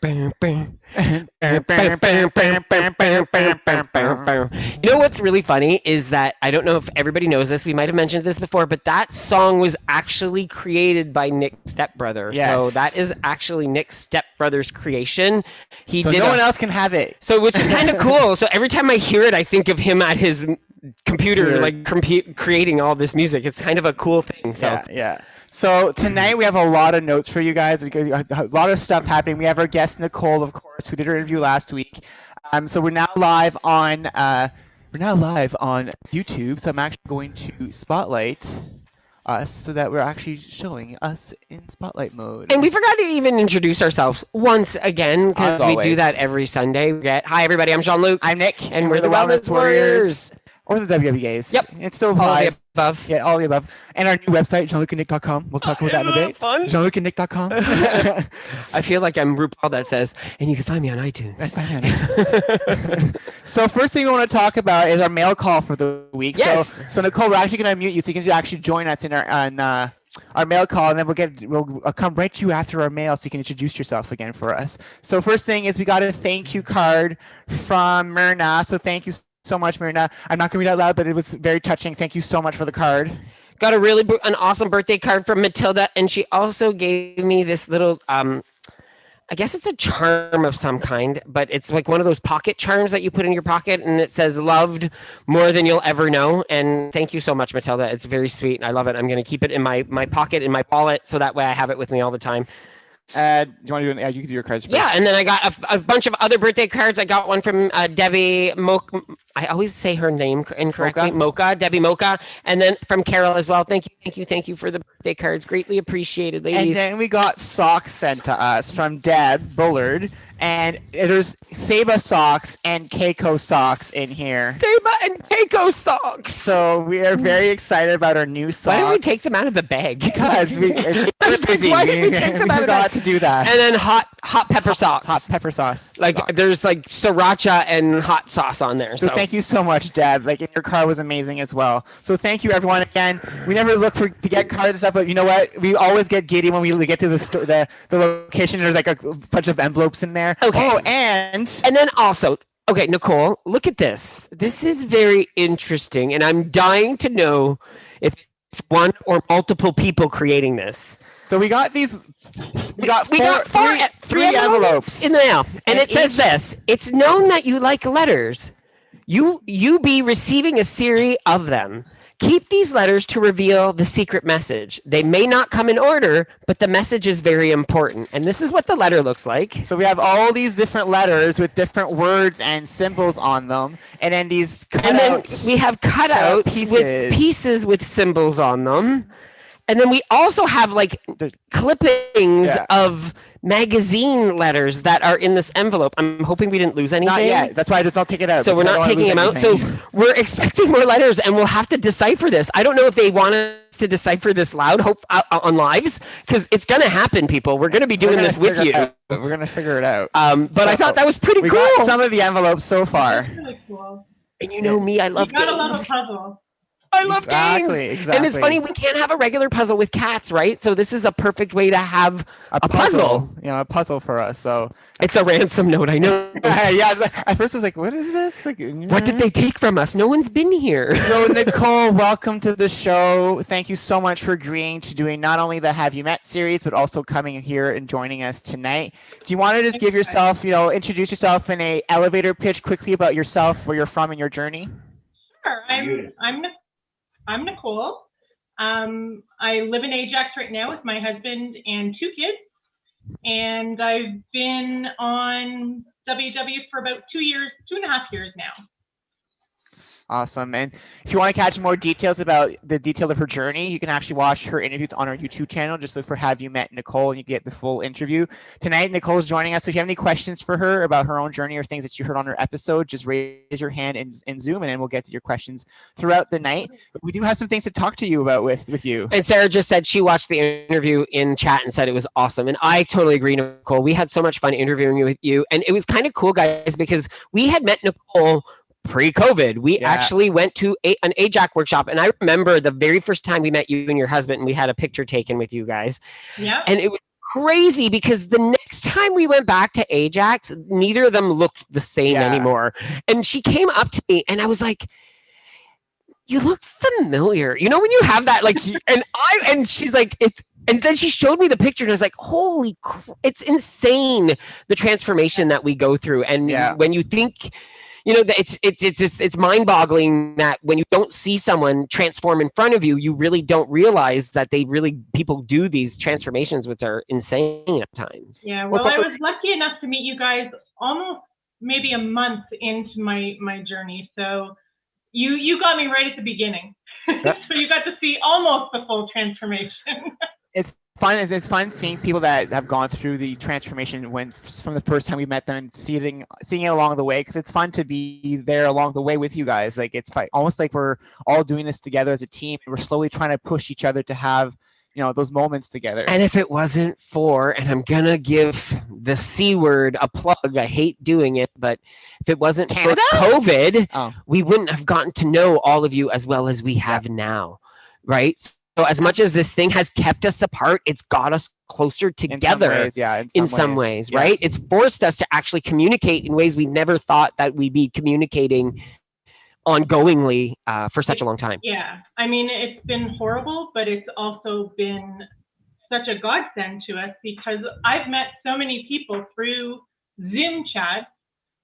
You know what's really funny is that I don't know if everybody knows this. We might have mentioned this before, but that song was actually created by Nick's stepbrother. Yes. So that is actually Nick's stepbrother's creation. He So did no one else can have it. So which is kind of cool. So every time I hear it, I think of him at his computer, like creating all this music. It's kind of a cool thing. So Yeah. So tonight we have a lot of notes for you guys. A lot of stuff happening. We have our guest Nicole, of course, who did her interview last week. So we're now live on YouTube. So I'm actually going to spotlight us so that we're actually showing us in spotlight mode. And we forgot to even introduce ourselves once again, because we do always. that every Sunday. Hi everybody, I'm Jean-Luc. I'm Nick, and we're the Wellness Warriors. Or the WWAs. Yep. It still All applies. the above. Yeah, all the above. And our new website, jeanlucandnick.com. We'll talk about that in a bit. Fun? jeanlucandnick.com. I feel like I'm RuPaul that says, and you can find me on iTunes. So first thing we want to talk about is our mail call for the week. Yes. So Nicole, we're actually going to mute you so you can actually join us in our mail call, and then we'll come right to you after our mail so you can introduce yourself again for us. So first thing is we got a thank you card from Myrna. So thank you so much, Myrna. I'm not going to read it out loud, but it was very touching. Thank you so much for the card. Got an awesome birthday card from Matilda, and she also gave me this little, I guess it's a charm of some kind, but it's like one of those pocket charms that you put in your pocket, and it says "Loved more than you'll ever know." And thank you so much, Matilda. It's very sweet. I love it. I'm going to keep it in my pocket, in my wallet, so that way I have it with me all the time. Do you want to do you can do your cards first. Yeah, and then I got a bunch of other birthday cards. I got one from Debbie Mocha. I always say her name incorrectly. Mocha, Debbie Mocha. And then from Carol as well. Thank you for the birthday cards. Greatly appreciated, ladies. And then we got socks sent to us from Deb Bullard. And there's Saba socks and Keiko socks in here. Saba and Keiko socks. So we are very excited about our new socks. Why didn't we take them out of the bag? Because we busy. Why did we take them out of the bag? forgot to do that. And then hot pepper sauce. Hot pepper sauce. Like there's like sriracha and hot sauce on there. So thank you so much, Deb. Like, your car was amazing as well. So thank you, everyone. Again, we never look to get cards and stuff, but you know what? We always get giddy when we get to the location. There's like a bunch of envelopes in there. Okay. Oh, and then also, okay, Nicole, look at this. This is very interesting, and I'm dying to know if it's one or multiple people creating this. So we got these. We got three envelopes in the mail, and it says this: "It's known that you like letters. You be receiving a series of them. Keep these letters to reveal the secret message. They may not come in order, but the message is very important." And this is what the letter looks like. So we have all these different letters with different words and symbols on them, and then these cutouts. And then we have cutouts with pieces with symbols on them. And then we also have like clippings of magazine letters that are in this envelope. I'm hoping we didn't lose anything. Not yet. That's why I just don't take it out. So we're not taking them out. So we're expecting more letters, and we'll have to decipher this. I don't know if they want us to decipher this loud on lives, because it's going to happen, people. We're going to be doing this with you. We're going to figure it out. But I thought that was pretty cool. We got some of the envelopes so far. That's really cool. And you know me, I love games. You gotta love a puzzle. I love games. Exactly. And it's funny, we can't have a regular puzzle with cats, right? So this is a perfect way to have a puzzle. You know, a puzzle for us. So it's a ransom note, I know. Yeah, at first I was like, what is this? Like, what did they take from us? No one's been here. So Nicole, welcome to the show. Thank you so much for agreeing to doing not only the Have You Met series, but also coming here and joining us tonight. Do you want to just give yourself, introduce yourself in a elevator pitch quickly about yourself, where you're from and your journey? Sure. I'm Nicole. I live in Ajax right now with my husband and 2 kids. And I've been on WW for about 2.5 years now. Awesome. And if you want to catch more details about the details of her journey, you can actually watch her interviews on our YouTube channel. Just look for Have You Met Nicole, and you get the full interview. Tonight, Nicole is joining us. So if you have any questions for her about her own journey or things that you heard on her episode, just raise your hand in Zoom, and then we'll get to your questions throughout the night. But we do have some things to talk to you about with you. And Sarah just said she watched the interview in chat and said it was awesome. And I totally agree, Nicole. We had so much fun interviewing with you. And it was kind of cool, guys, because we had met Nicole pre-COVID. We actually went to an Ajax workshop, and I remember the very first time we met you and your husband, and we had a picture taken with you guys. Yeah. And it was crazy because the next time we went back to Ajax, neither of them looked the same anymore. And she came up to me and I was like, you look familiar. You know, when you have that, like, and she's like, and then she showed me the picture and I was like, holy it's insane, the transformation that we go through. And when you think, you know, it's mind-boggling that when you don't see someone transform in front of you, you really don't realize that people do these transformations, which are insane at times. Yeah, well, I was lucky enough to meet you guys almost maybe a month into my journey. So you got me right at the beginning. So you got to see almost the full transformation. It's fun. It's fun seeing people that have gone through the transformation from the first time we met them and seeing it along the way, because it's fun to be there along the way with you guys. Like it's almost like we're all doing this together as a team. We're slowly trying to push each other to have, you know, those moments together. And if it wasn't for, and I'm gonna give the C word a plug, I hate doing it, but if it wasn't for COVID, we wouldn't have gotten to know all of you as well as we have now, right? So as much as this thing has kept us apart, it's got us closer together in some ways, right? It's forced us to actually communicate in ways we never thought that we'd be communicating ongoingly for such a long time. Yeah, I mean, it's been horrible, but it's also been such a godsend to us because I've met so many people through Zoom chat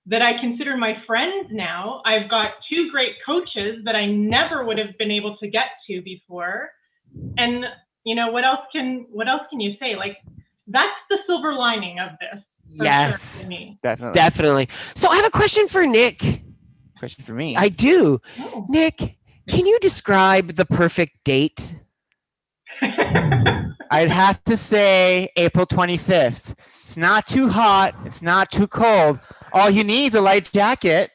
that I consider my friends now. I've got 2 great coaches that I never would have been able to get to before. And you know, what else can you say? Like, that's the silver lining of this. Yes, for me. Definitely. So I have a question for Nick. Question for me. I do. Oh. Nick, can you describe the perfect date? I'd have to say April 25th. It's not too hot. It's not too cold. All you need is a light jacket.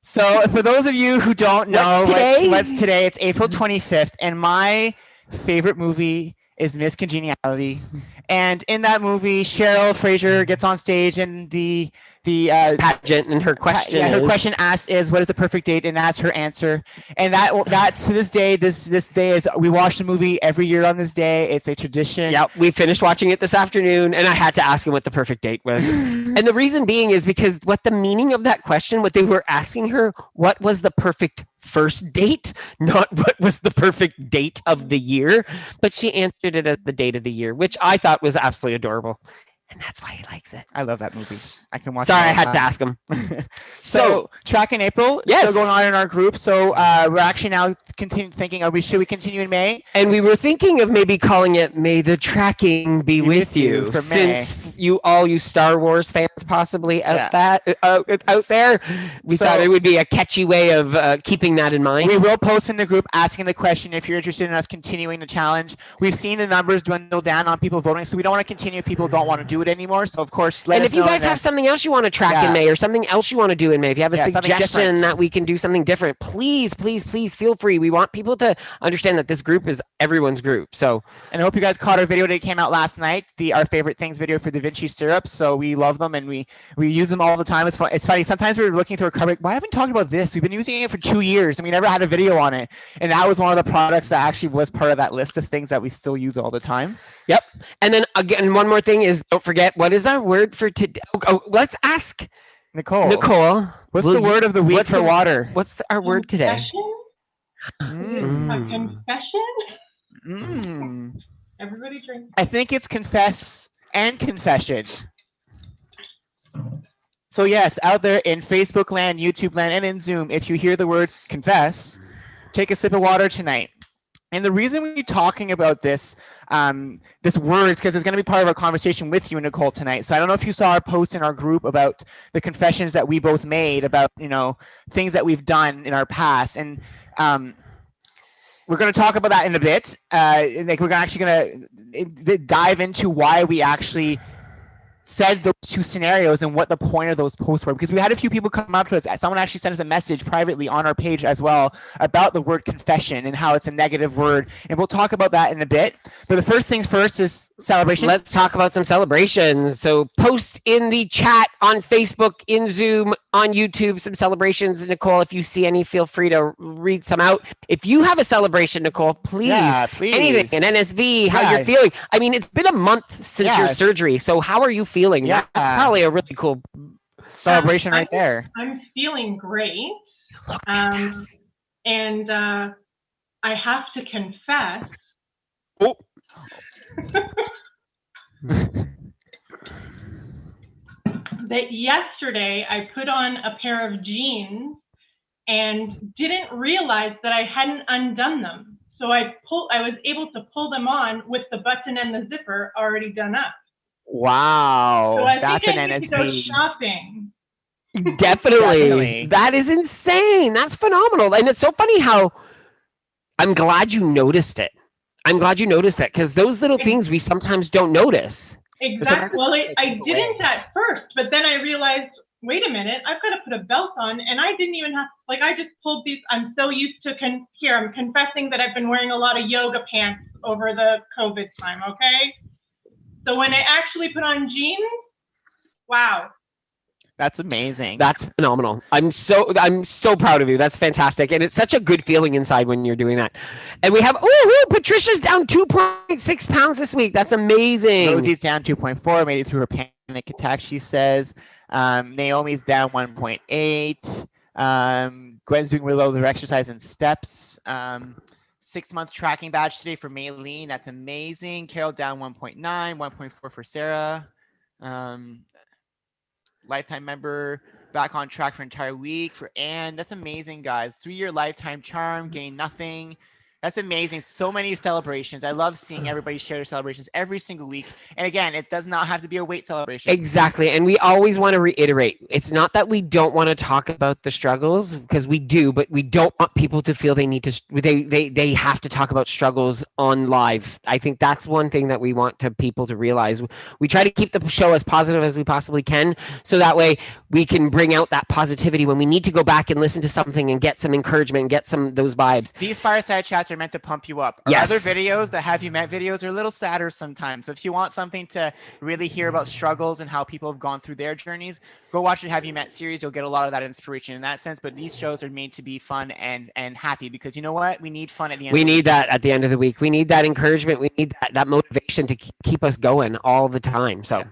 So for those of you who don't know, what's today? It's April 25th, and my favorite movie is Miss Congeniality. And in that movie, Cheryl Fraser gets on stage and the pageant, and her question her question asked is, what is the perfect date? And that's her answer. And that to this day, this day is, we watch the movie every year on this day. It's a tradition. Yeah, we finished watching it this afternoon, and I had to ask him what the perfect date was. And the reason being is because what the meaning of that question, what they were asking her, what was the perfect first date, not what was the perfect date of the year, but she answered it as the date of the year, which I thought was absolutely adorable. And that's why he likes it. I love that movie. I can watch Sorry, I had to ask him. So track in April. Yes. Still going on in our group. So we're actually now thinking, should we continue in May? And we were thinking of maybe calling it May the Tracking Be With You. For since you Star Wars fans possibly out there, we thought it would be a catchy way of keeping that in mind. We will post in the group asking the question if you're interested in us continuing the challenge. We've seen the numbers dwindle down on people voting, so we don't want to continue if people don't want to do it anymore. So of course, let us know. And if you guys have something else you want to track in May, or something else you want to do in May, if you have a suggestion that we can do something different, please feel free. We want people to understand that this group is everyone's group. So, and I hope you guys caught our video that came out last night, our favorite things video for Da Vinci syrups. So we love them and we use them all the time. It's fun. It's funny. Sometimes we're looking through a cupboard. Why haven't we talked about this? We've been using it for 2 years and we never had a video on it. And that was one of the products that actually was part of that list of things that we still use all the time. Yep. And then again, one more thing is, don't forget, what is our word for today? Let's ask Nicole. What's the word of the week for water? What's our word today? A confession? Everybody drink. I think it's confess and confession. So yes, out there in Facebook land, YouTube land, and in Zoom, if you hear the word confess, take a sip of water tonight. And the reason we're talking about this word is because it's going to be part of our conversation with you and Nicole tonight. So I don't know if you saw our post in our group about the confessions that we both made about, things that we've done in our past. And we're going to talk about that in a bit. We're actually going to dive into why we actually said those 2 scenarios and what the point of those posts were, because we had a few people come up to us. Someone actually sent us a message privately on our page as well about the word confession and how it's a negative word, and we'll talk about that in a bit. But the first things first is celebrations. Let's talk about some celebrations. So post in the chat on Facebook, in Zoom, on YouTube some celebrations. Nicole, if you see any, feel free to read some out. If you have a celebration, Nicole, please, anything, an NSV, how you're feeling. I mean, it's been a month since your surgery, so how are you feeling? Yeah. That's probably a really cool celebration right there. I'm feeling great. Look fantastic. And I have to confess. Oh. That yesterday I put on a pair of jeans and didn't realize that I hadn't undone them. So I was able to pull them on with the button and the zipper already done up. Wow, so I that's think an I need NSV. to go shopping. Definitely. That is insane. That's phenomenal. And it's so funny how I'm glad you noticed it. I'm glad you noticed that, because those little things we sometimes don't notice. Exactly. Well, I didn't at first, but then I realized, wait a minute, I've got to put a belt on, and I didn't even have, like, I just pulled these. I'm so used to, I'm confessing that I've been wearing a lot of yoga pants over the COVID time, okay? So when I actually put on jeans, wow. That's amazing. That's phenomenal. I'm so proud of you. That's fantastic. And it's such a good feeling inside when you're doing that. And we have, Patricia's down 2.6 pounds this week. That's amazing. Rosie's down 2.4, made it through her panic attack, she says. Naomi's down 1.8. Gwen's doing really well with her exercise and steps. 6-month tracking badge today for Maylene. That's amazing. Carol down 1.9, 1.4 for Sarah. Lifetime member back on track for entire week for Anne. That's amazing, guys. 3-year lifetime charm, gain nothing. That's amazing. So many celebrations. I love seeing everybody share their celebrations every single week. And again, it does not have to be a weight celebration. Exactly. And we always want to reiterate, it's not that we don't want to talk about the struggles, because we do, but we don't want people to feel they need to, they have to talk about struggles on live. I think that's one thing that we want people to realize. We try to keep the show as positive as we possibly can, so that way we can bring out that positivity when we need to go back and listen to something and get some encouragement and get those vibes. These fireside chats are meant to pump you up. Our other videos, the Have You Met videos, are a little sadder sometimes. So if you want something to really hear about struggles and how people have gone through their journeys, go watch the Have You Met series. You'll get a lot of that inspiration in that sense. But these shows are made to be fun and happy, because you know what? We need fun at the end. We need that at the end of the week. We need that encouragement. We need that motivation to keep us going all the time. So.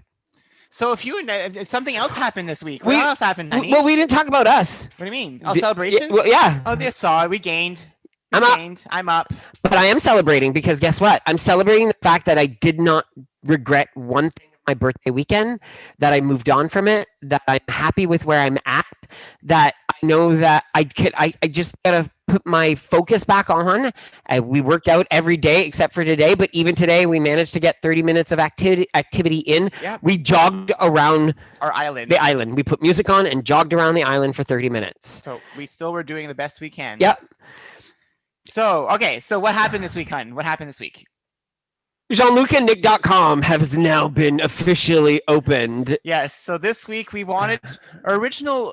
So if something else happened this week, what else happened, honey? Well, we didn't talk about us. What do you mean? Celebrations? Yeah. Oh, they saw it. We gained. I'm up. But I am celebrating, because guess what? I'm celebrating the fact that I did not regret one thing of my birthday weekend, that I moved on from it, that I'm happy with where I'm at, that I know that I just gotta put my focus back on. We worked out every day except for today, but even today we managed to get 30 minutes of activity in. Yep. We jogged around our island. The island. We put music on and jogged around the island for 30 minutes. So we still were doing the best we can. Yep. So, okay. So what happened this week, hun? What happened this week? Jean-Luc and Nick.com has now been officially opened. Yes. So this week we wanted our original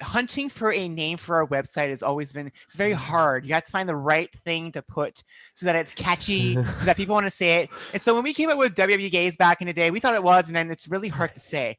hunting for a name for our website has always been, it's very hard. You have to find the right thing to put so that it's catchy, so that people want to say it. And so when we came up with WWE Gays back in the day, we thought it was, and then it's really hard to say.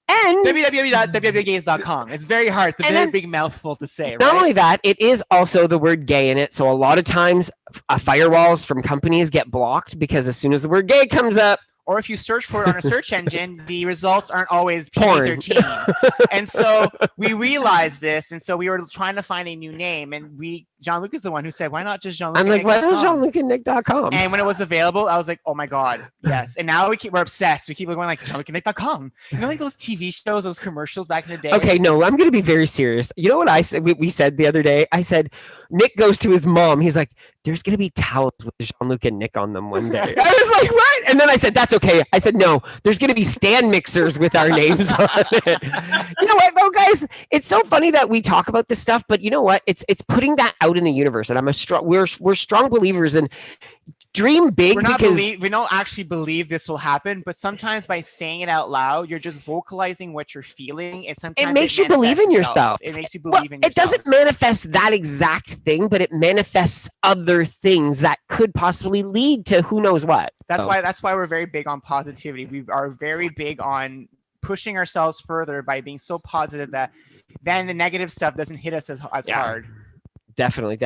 And www.wwgays.com. It's very hard. It's a very big mouthful to say, right? Not only that, it is also the word gay in it. So a lot of times firewalls from companies get blocked, because as soon as the word gay comes up, or if you search for it on a search engine, the results aren't always PG-13. And so we realized this, and so we were trying to find a new name, and Jean-Luc is the one who said, why not just Jean-Luc? I'm like, why not Jean-Luc and Nick.com? And when it was available, I was like, oh my God, yes. And now we're obsessed. We keep going like Jean-Luc and Nick.com. You know, like those TV shows, those commercials back in the day? Okay, no, I'm going to be very serious. You know what I said? We said the other day? I said, Nick goes to his mom. He's like, there's going to be towels with Jean-Luc and Nick on them one day. I was like, what? And then I said, that's okay. I said, no, there's going to be stand mixers with our names on it. You know what, though, guys? It's so funny that we talk about this stuff, but you know what? It's putting that out in the universe. And we're strong believers in dream big. We don't actually believe this will happen, but sometimes by saying it out loud, you're just vocalizing what you're feeling. And sometimes it makes you believe in yourself. It makes you believe in yourself. It doesn't manifest that exact thing, but it manifests other things that could possibly lead to who knows what. That's why we're very big on positivity. We are very big on pushing ourselves further by being so positive that then the negative stuff doesn't hit us as hard. Definitely.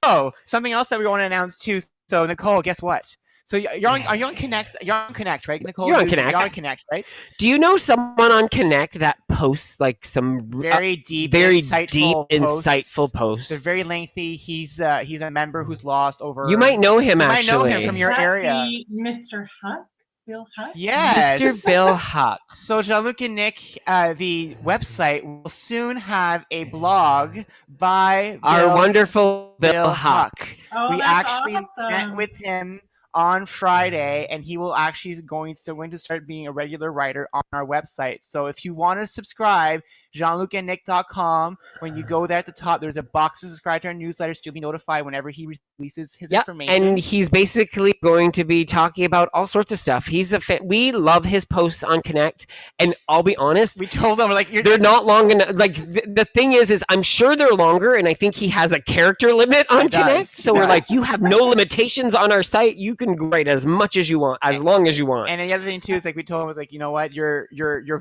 Oh, something else that we want to announce too. So Nicole, guess what? So are you on Connect? You're on Connect, right, Nicole? You're on Connect. You're on Connect, right? Do you know someone on Connect that posts like some very deep, insightful posts? They're very lengthy. He's a member who's lost over. You might know him. Actually, might know him from your area. Mr. Huck, Bill Huck. Yes, Mr. Bill Huck. So Jean-Luc and Nick, the website will soon have a blog by our wonderful Bill Huck. Oh, we actually met with him on Friday, and he will actually going to start being a regular writer on our website. So if you want to subscribe, jeanlucandnick.com, when you go there at the top, there's a box to subscribe to our newsletter, so you'll be notified whenever he releases his information. And he's basically going to be talking about all sorts of stuff. He's a fan. We love his posts on Connect, and I'll be honest, we told him like they're not long enough. Like the thing is I'm sure they're longer, and I think he has a character limit on Connect. So we're like, you have no limitations on our site. You can write as much as you want, as long as you want. And the other thing too is like we told him was like, you know what, your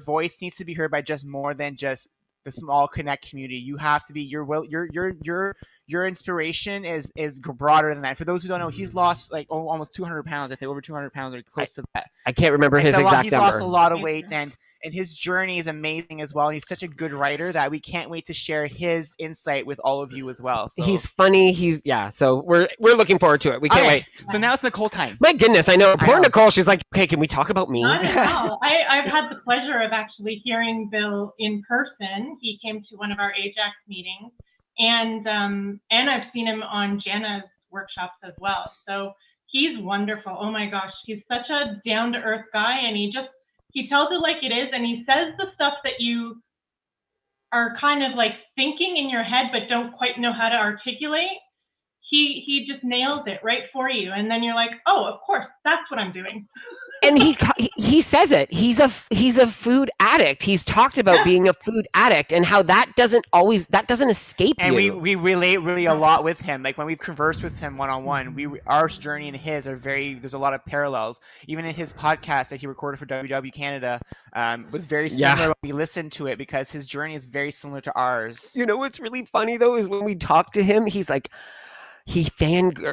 voice needs to be heard by just more than just the small Connect community. You have to be your inspiration is broader than that. For those who don't know, he's lost like almost 200 pounds. I think over 200 pounds or close to that. I can't remember his exact number. He's lost a lot of weight, and his journey is amazing as well. And he's such a good writer that we can't wait to share his insight with all of you as well. So. He's funny. So we're looking forward to it. We can't wait. So now it's Nicole time. My goodness, I know. Poor Nicole. She's like, okay, can we talk about me? Not at all. I've had the pleasure of actually hearing Bill in person. He came to one of our Ajax meetings, and I've seen him on Jana's workshops as well. So he's wonderful. Oh my gosh, he's such a down-to-earth guy, and he tells it like it is, and he says the stuff that you are kind of like thinking in your head but don't quite know how to articulate. He just nails it right for you, and then you're like, oh, of course, that's what I'm doing. And he says it. He's a food addict. He's talked about being a food addict and how that doesn't escape you. And we relate really a lot with him. Like when we've conversed with him one-on-one, our journey and his are there's a lot of parallels. Even in his podcast that he recorded for WW Canada was very similar when we listened to it, because his journey is very similar to ours. You know what's really funny though is when we talk to him, he's like, he fangirls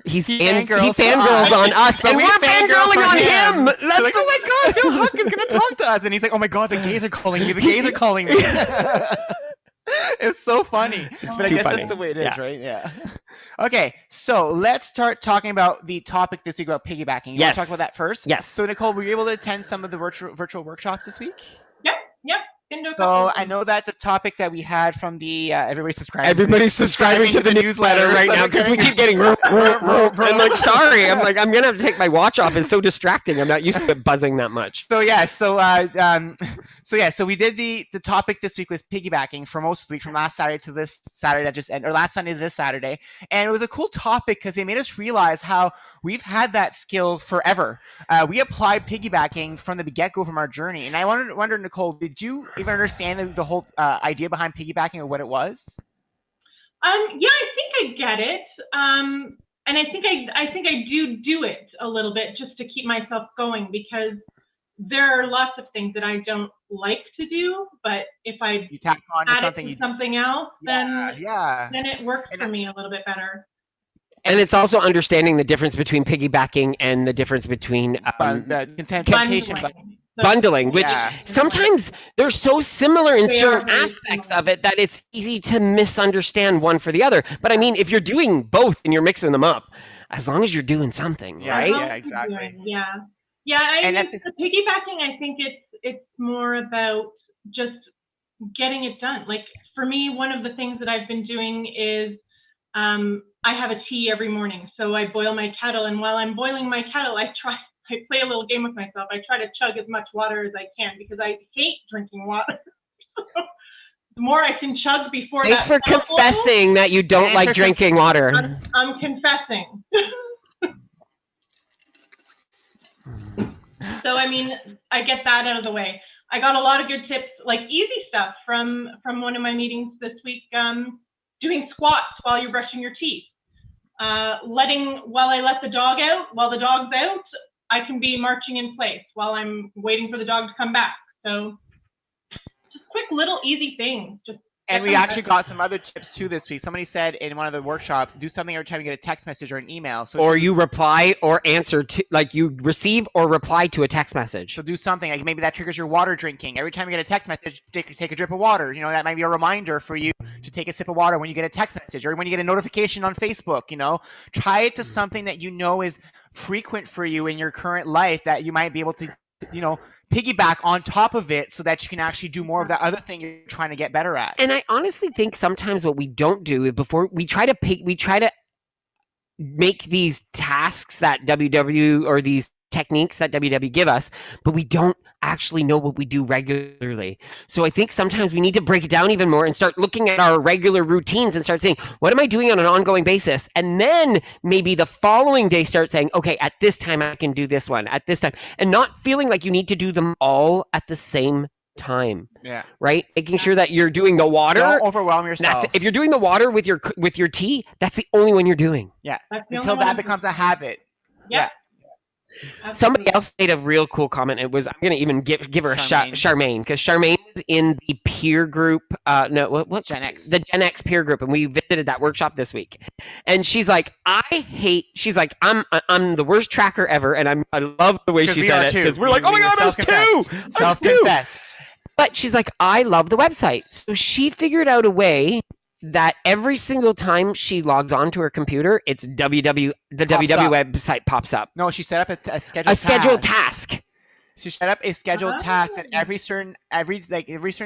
on us, and we're fangirling on him. That's like, oh my god, Bill Huck is gonna talk to us, and he's like, oh my god, the gays are calling me. The gays are calling me. It's so funny. But I guess that's the way it is, right? Yeah. Okay, so let's start talking about the topic this week about piggybacking. You want to talk about that first? Yes. So Nicole, were you able to attend some of the virtual workshops this week? Yep. So I know that the topic that we had from the everybody's subscribing to the newsletter right now, because we keep getting I'm like, sorry, I'm gonna have to take my watch off. It's so distracting. I'm not used to it buzzing that much. So we did the topic this week was piggybacking for most of the week, from last Saturday to this Saturday that just ended, or last Sunday to this Saturday, and it was a cool topic because they made us realize how we've had that skill forever. We applied piggybacking from the get-go from our journey, and I wonder, Nicole, did you even understand the whole idea behind piggybacking or what it was? I think I get it. And I think I do it a little bit just to keep myself going, because there are lots of things that I don't like to do, but if I tack on to add something, it to something else, then it works for me a little bit better. And it's also understanding the difference between piggybacking and the difference between bundling, which sometimes they're so similar in certain aspects of it that it's easy to misunderstand one for the other. But I mean, if you're doing both and you're mixing them up, as long as you're doing something, right? Yeah, exactly. I mean, the piggybacking, I think it's more about just getting it done. Like for me, one of the things that I've been doing is I have a tea every morning. So I boil my kettle, and while I'm boiling my kettle, I play a little game with myself. I try to chug as much water as I can, because I hate drinking water. The more I can chug before Thanks for confessing that you don't like drinking water. I'm confessing. So, I mean, I get that out of the way. I got a lot of good tips, like easy stuff from one of my meetings this week. Doing squats while you're brushing your teeth. While I let the dog out, while the dog's out, I can be marching in place while I'm waiting for the dog to come back. So just quick little easy things. And we actually got some other tips too this week. Somebody said in one of the workshops, do something every time you get a text message or an email. So or you reply or answer to, like you receive or reply to a text message. So do something like maybe that triggers your water drinking. Every time you get a text message, take a drip of water. You know, that might be a reminder for you to take a sip of water when you get a text message or when you get a notification on Facebook. You know, try it to something that you know is frequent for you in your current life that you might be able to, you know, piggyback on top of it so that you can actually do more of that other thing you're trying to get better at. And I honestly think sometimes what we don't do is before we try to make these tasks that WW or these techniques that WW give us, but we don't actually know what we do regularly. So I think sometimes we need to break it down even more and start looking at our regular routines and start saying, what am I doing on an ongoing basis? And then maybe the following day start saying, okay, at this time I can do this one, at this time, and not feeling like you need to do them all at the same time. Yeah. Right? Making sure that you're doing the water. Don't overwhelm yourself. If you're doing the water with your tea, that's the only one you're doing. Yeah. Until that becomes a habit. Yeah. Somebody else made a real cool comment. It was, I'm going to even give her Charmaine, because Charmaine is in the peer group. What Gen X. The Gen X peer group, and we visited that workshop this week. And she's like, she's like, I'm the worst tracker ever, and I love the way she said it, because we're like, oh my god, us too, self-confessed. But she's like, I love the website, so she figured out a way that every single time she logs on to her computer, it's the WW website pops up. No, she set up a scheduled task. She set up a scheduled task, and every certain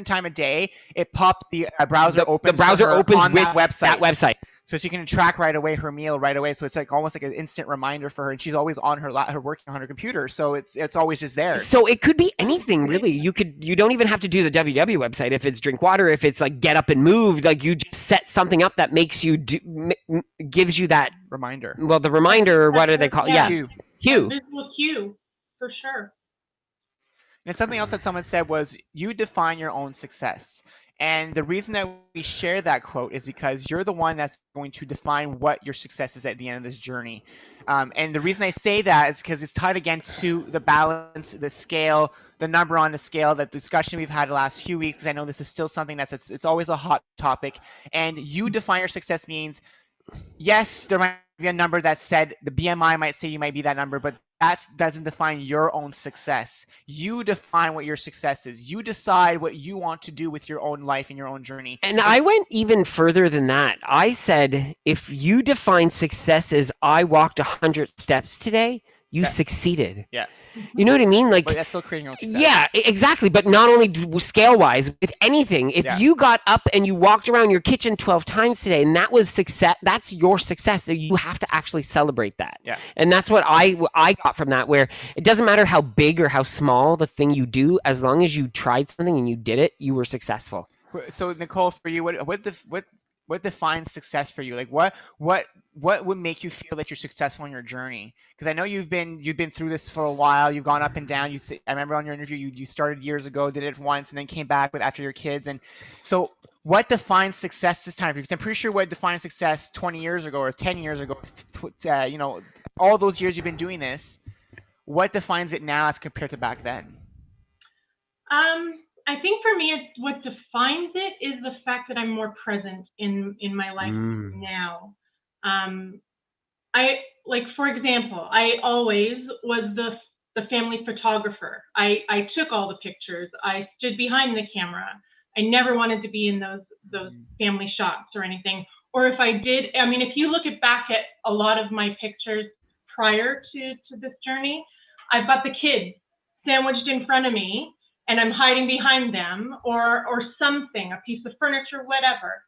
time of day, it popped the browser opens. The browser opens on with that website. So she can track right away her meal right away. So it's like almost like an instant reminder for her, and she's always on her working on her computer. So it's always just there. So it could be anything really. You don't even have to do the WW website. If it's drink water, if it's like get up and move, like you just set something up that makes you gives you that reminder. Well, the reminder, what do they call it? Yeah. Cue. Visual cue, for sure. And something else that someone said was, you define your own success. And the reason that we share that quote is because you're the one that's going to define what your success is at the end of this journey. And the reason I say that is because it's tied again to the balance, the scale, the number on the scale, that discussion we've had the last few weeks, because I know this is still something it's always a hot topic. And you define your success means, yes, there might be a number that said, the BMI might say you might be that number, but that doesn't define your own success. You define what your success is. You decide what you want to do with your own life and your own journey. And I went even further than that. I said, if you define success as I walked 100 steps today, you succeeded. Yeah. You know what I mean? Like, but that's still creating your own success. Yeah, exactly. But not only scale wise, with anything. If you got up and you walked around your kitchen 12 times today, and that was success, that's your success. So you have to actually celebrate that. Yeah. And that's what I got from that, where it doesn't matter how big or how small the thing you do, as long as you tried something and you did it, you were successful. So Nicole, for you, what defines success for you? Like what would make you feel that you're successful in your journey? Because I know you've been through this for a while. You've gone up and down. I remember on your interview you started years ago, did it once, and then came back after your kids. And so what defines success this time for you? Because I'm pretty sure what defined success 20 years ago or 10 years ago, all those years you've been doing this, what defines it now as compared to back then? I think for me, what defines it is the fact that I'm more present in my life now. For example, I always was the family photographer. I took all the pictures. I stood behind the camera. I never wanted to be in those family shots or anything. Or if I did, I mean, if you look back at a lot of my pictures prior to this journey, I've got the kids sandwiched in front of me, and I'm hiding behind them, or something, a piece of furniture, whatever.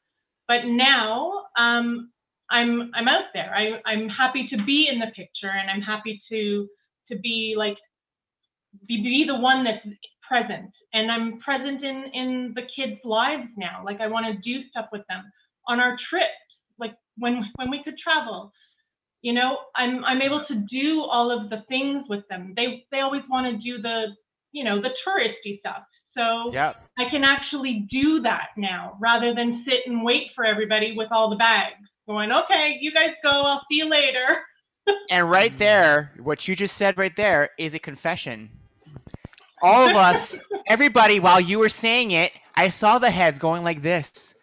But now I'm out there. I'm happy to be in the picture, and I'm happy to be be the one that's present. And I'm present in the kids' lives now. Like, I want to do stuff with them on our trips, like when we could travel. You know, I'm able to do all of the things with them. They always want to do the touristy stuff. So I can actually do that now, rather than sit and wait for everybody with all the bags going, okay, you guys go, I'll see you later. And right there, what you just said right there is a confession. All of us everybody, while you were saying it, I saw the heads going like this.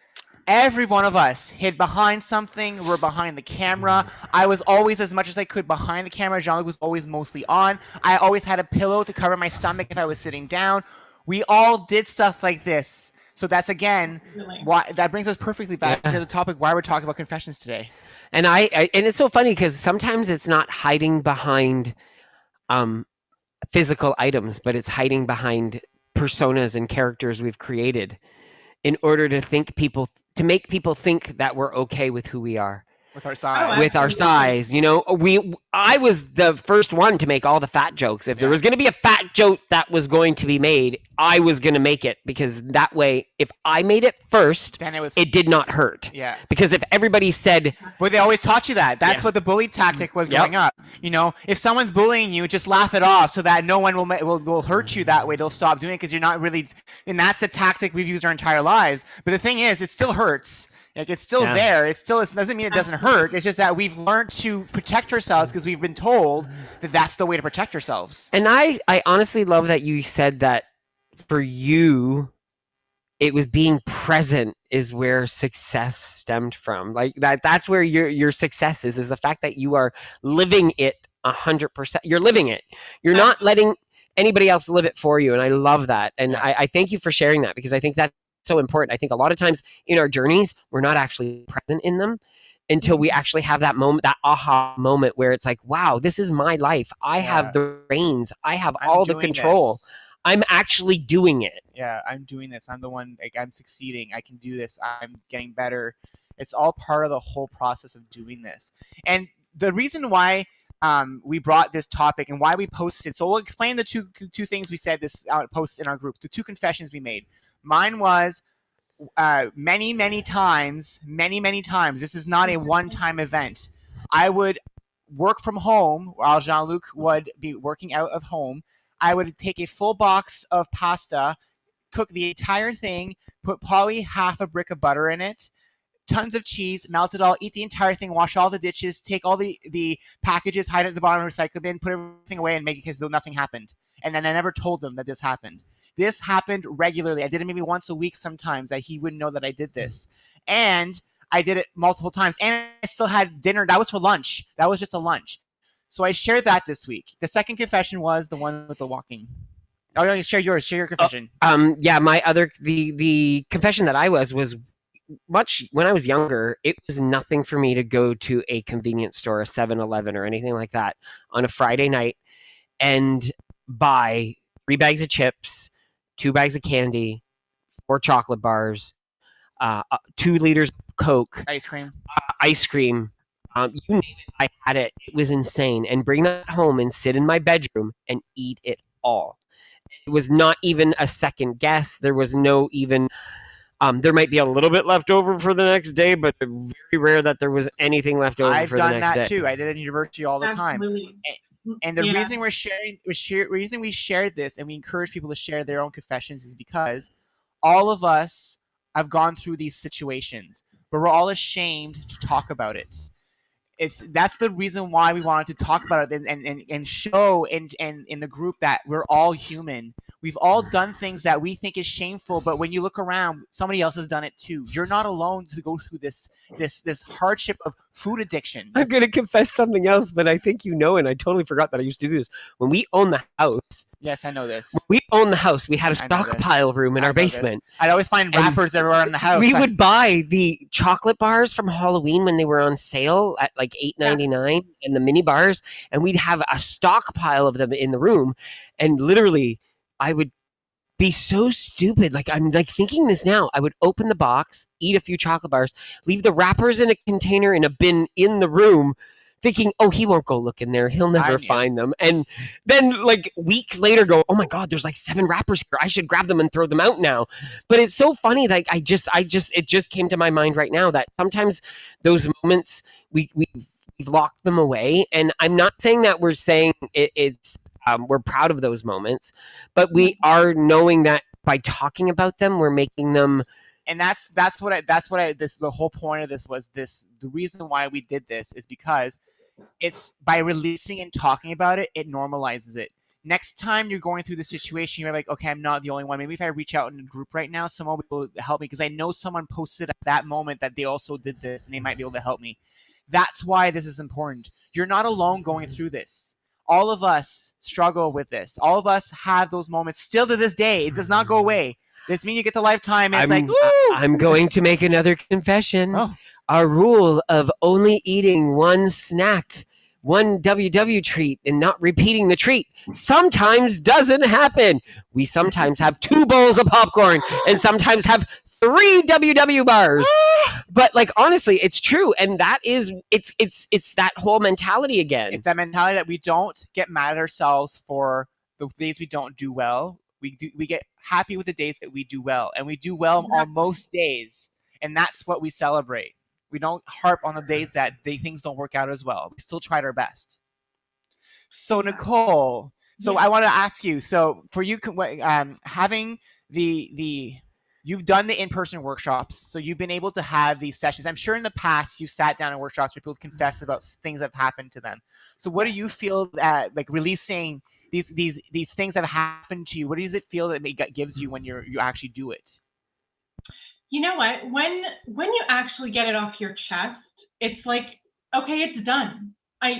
Every one of us hid behind something. We're behind the camera. I was always, as much as I could, behind the camera. Jean-Luc was always mostly on. I always had a pillow to cover my stomach if I was sitting down. We all did stuff like this. So that's, again, why that brings us perfectly back to the topic why we're talking about confessions today. And and it's so funny because sometimes it's not hiding behind physical items, but it's hiding behind personas and characters we've created in order to make people think that we're okay with who we are. With our size. With our size, I was the first one to make all the fat jokes. If there was going to be a fat joke that was going to be made, I was going to make it, because that way, if I made it first, then it did not hurt. Yeah. Because if everybody said, well, they always taught you that. That's what the bully tactic was growing up. If someone's bullying you, just laugh it off so that no one will hurt you that way. They'll stop doing it because you're not really. And that's a tactic we've used our entire lives. But the thing is, it still hurts. Like, it's still there. It doesn't mean it doesn't hurt. It's just that we've learned to protect ourselves because we've been told that that's the way to protect ourselves. And I honestly love that you said that for you, it was being present is where success stemmed from. Like that's where your success is the fact that you are living it 100%. You're living it. You're not letting anybody else live it for you. And I love that. And I thank you for sharing that, because I think that's so important. I think a lot of times in our journeys, we're not actually present in them until we actually have that moment, that aha moment where it's like, wow, this is my life. I have the reins. I have all the control. This. I'm actually doing it. Yeah, I'm doing this. I'm the one, like, I'm succeeding. I can do this. I'm getting better. It's all part of the whole process of doing this. And the reason why we brought this topic and why we posted, so we'll explain the two things we said this post in our group, the two confessions we made. Mine was many times. This is not a one-time event. I would work from home while Jean-Luc would be working out of home. I would take a full box of pasta, cook the entire thing, put probably half a brick of butter in it, tons of cheese, melt it all, eat the entire thing, wash all the dishes, take all the packages, hide it at the bottom of the recycle bin, put everything away, and make it as though nothing happened. And then I never told them that this happened. This happened regularly. I did it maybe once a week sometimes, that he wouldn't know that I did this. And I did it multiple times. And I still had dinner. That was for lunch. That was just a lunch. So I shared that this week. The second confession was the one with the walking. Oh, no, share yours. Share your confession. My other, the confession that I was much, when I was younger, it was nothing for me to go to a convenience store, a 7-Eleven or anything like that on a Friday night and buy 3 bags of chips, 2 bags of candy, 4 chocolate bars, 2 liters of Coke, ice cream, you name it, I had it. It was insane. And bring that home and sit in my bedroom and eat it all. It was not even a second guess. There was no even, there might be a little bit left over for the next day, but very rare that there was anything left over for the next day. I've done that too. I did it in university all the time. And the reason reason we shared this and we encourage people to share their own confessions is because all of us have gone through these situations, but we're all ashamed to talk about it. That's the reason why we wanted to talk about it and show in the group that we're all human. We've all done things that we think is shameful, but when you look around, somebody else has done it too. You're not alone to go through this hardship of food addiction. I'm going to confess something else, but I think and I totally forgot that I used to do this. When we owned the house. Yes, I know this. When we owned the house, we had a stockpile room in our basement. I'd always find wrappers everywhere in the house. We would buy the chocolate bars from Halloween when they were on sale at like $8.99 and the mini bars, and we'd have a stockpile of them in the room, and literally I would be so stupid. Like, I'm like thinking this now. I would open the box, eat a few chocolate bars, leave the wrappers in a container in a bin in the room, thinking, oh, he won't go look in there. He'll never find them. And then like weeks later go, oh my God, there's like 7 wrappers here. I should grab them and throw them out now. But it's so funny. Like it just came to my mind right now that sometimes those moments we've locked them away. And I'm not saying that we're saying it's we're proud of those moments, but we are knowing that by talking about them, we're making them. And that's what the whole point of this was. The reason why we did this is because it's by releasing and talking about it, it normalizes it. next time you're going through the situation, you're like, okay, I'm not the only one. Maybe if I reach out in a group right now, someone will help me because I know someone posted at that moment that they also did this and they might be able to help me. That's why this is important. You're not alone going through this. All of us struggle with this. All of us have those moments still to this day. It does not go away. This means you get to lifetime and it's like, ooh! I'm going to make another confession. Oh. Our rule of only eating one snack, one WW treat, and not repeating the treat sometimes doesn't happen. We sometimes have 2 bowls of popcorn and sometimes have 3 WW bars. But like honestly, it's true, and that is it's that whole mentality again. It's that mentality that we don't get mad at ourselves for the days we don't do well. We get happy with the days that we do well, and we do well on most days, and that's what we celebrate. We don't harp on the days that things don't work out as well. We still tried our best. So Nicole, I want to ask you. So for you, having you've done the in-person workshops, so you've been able to have these sessions. I'm sure in the past you sat down in workshops where people confess about things that have happened to them. So what do you feel that like releasing these things that have happened to you? What does it feel that it gives you when you actually do it? You know what? When you actually get it off your chest, it's like, okay, it's done.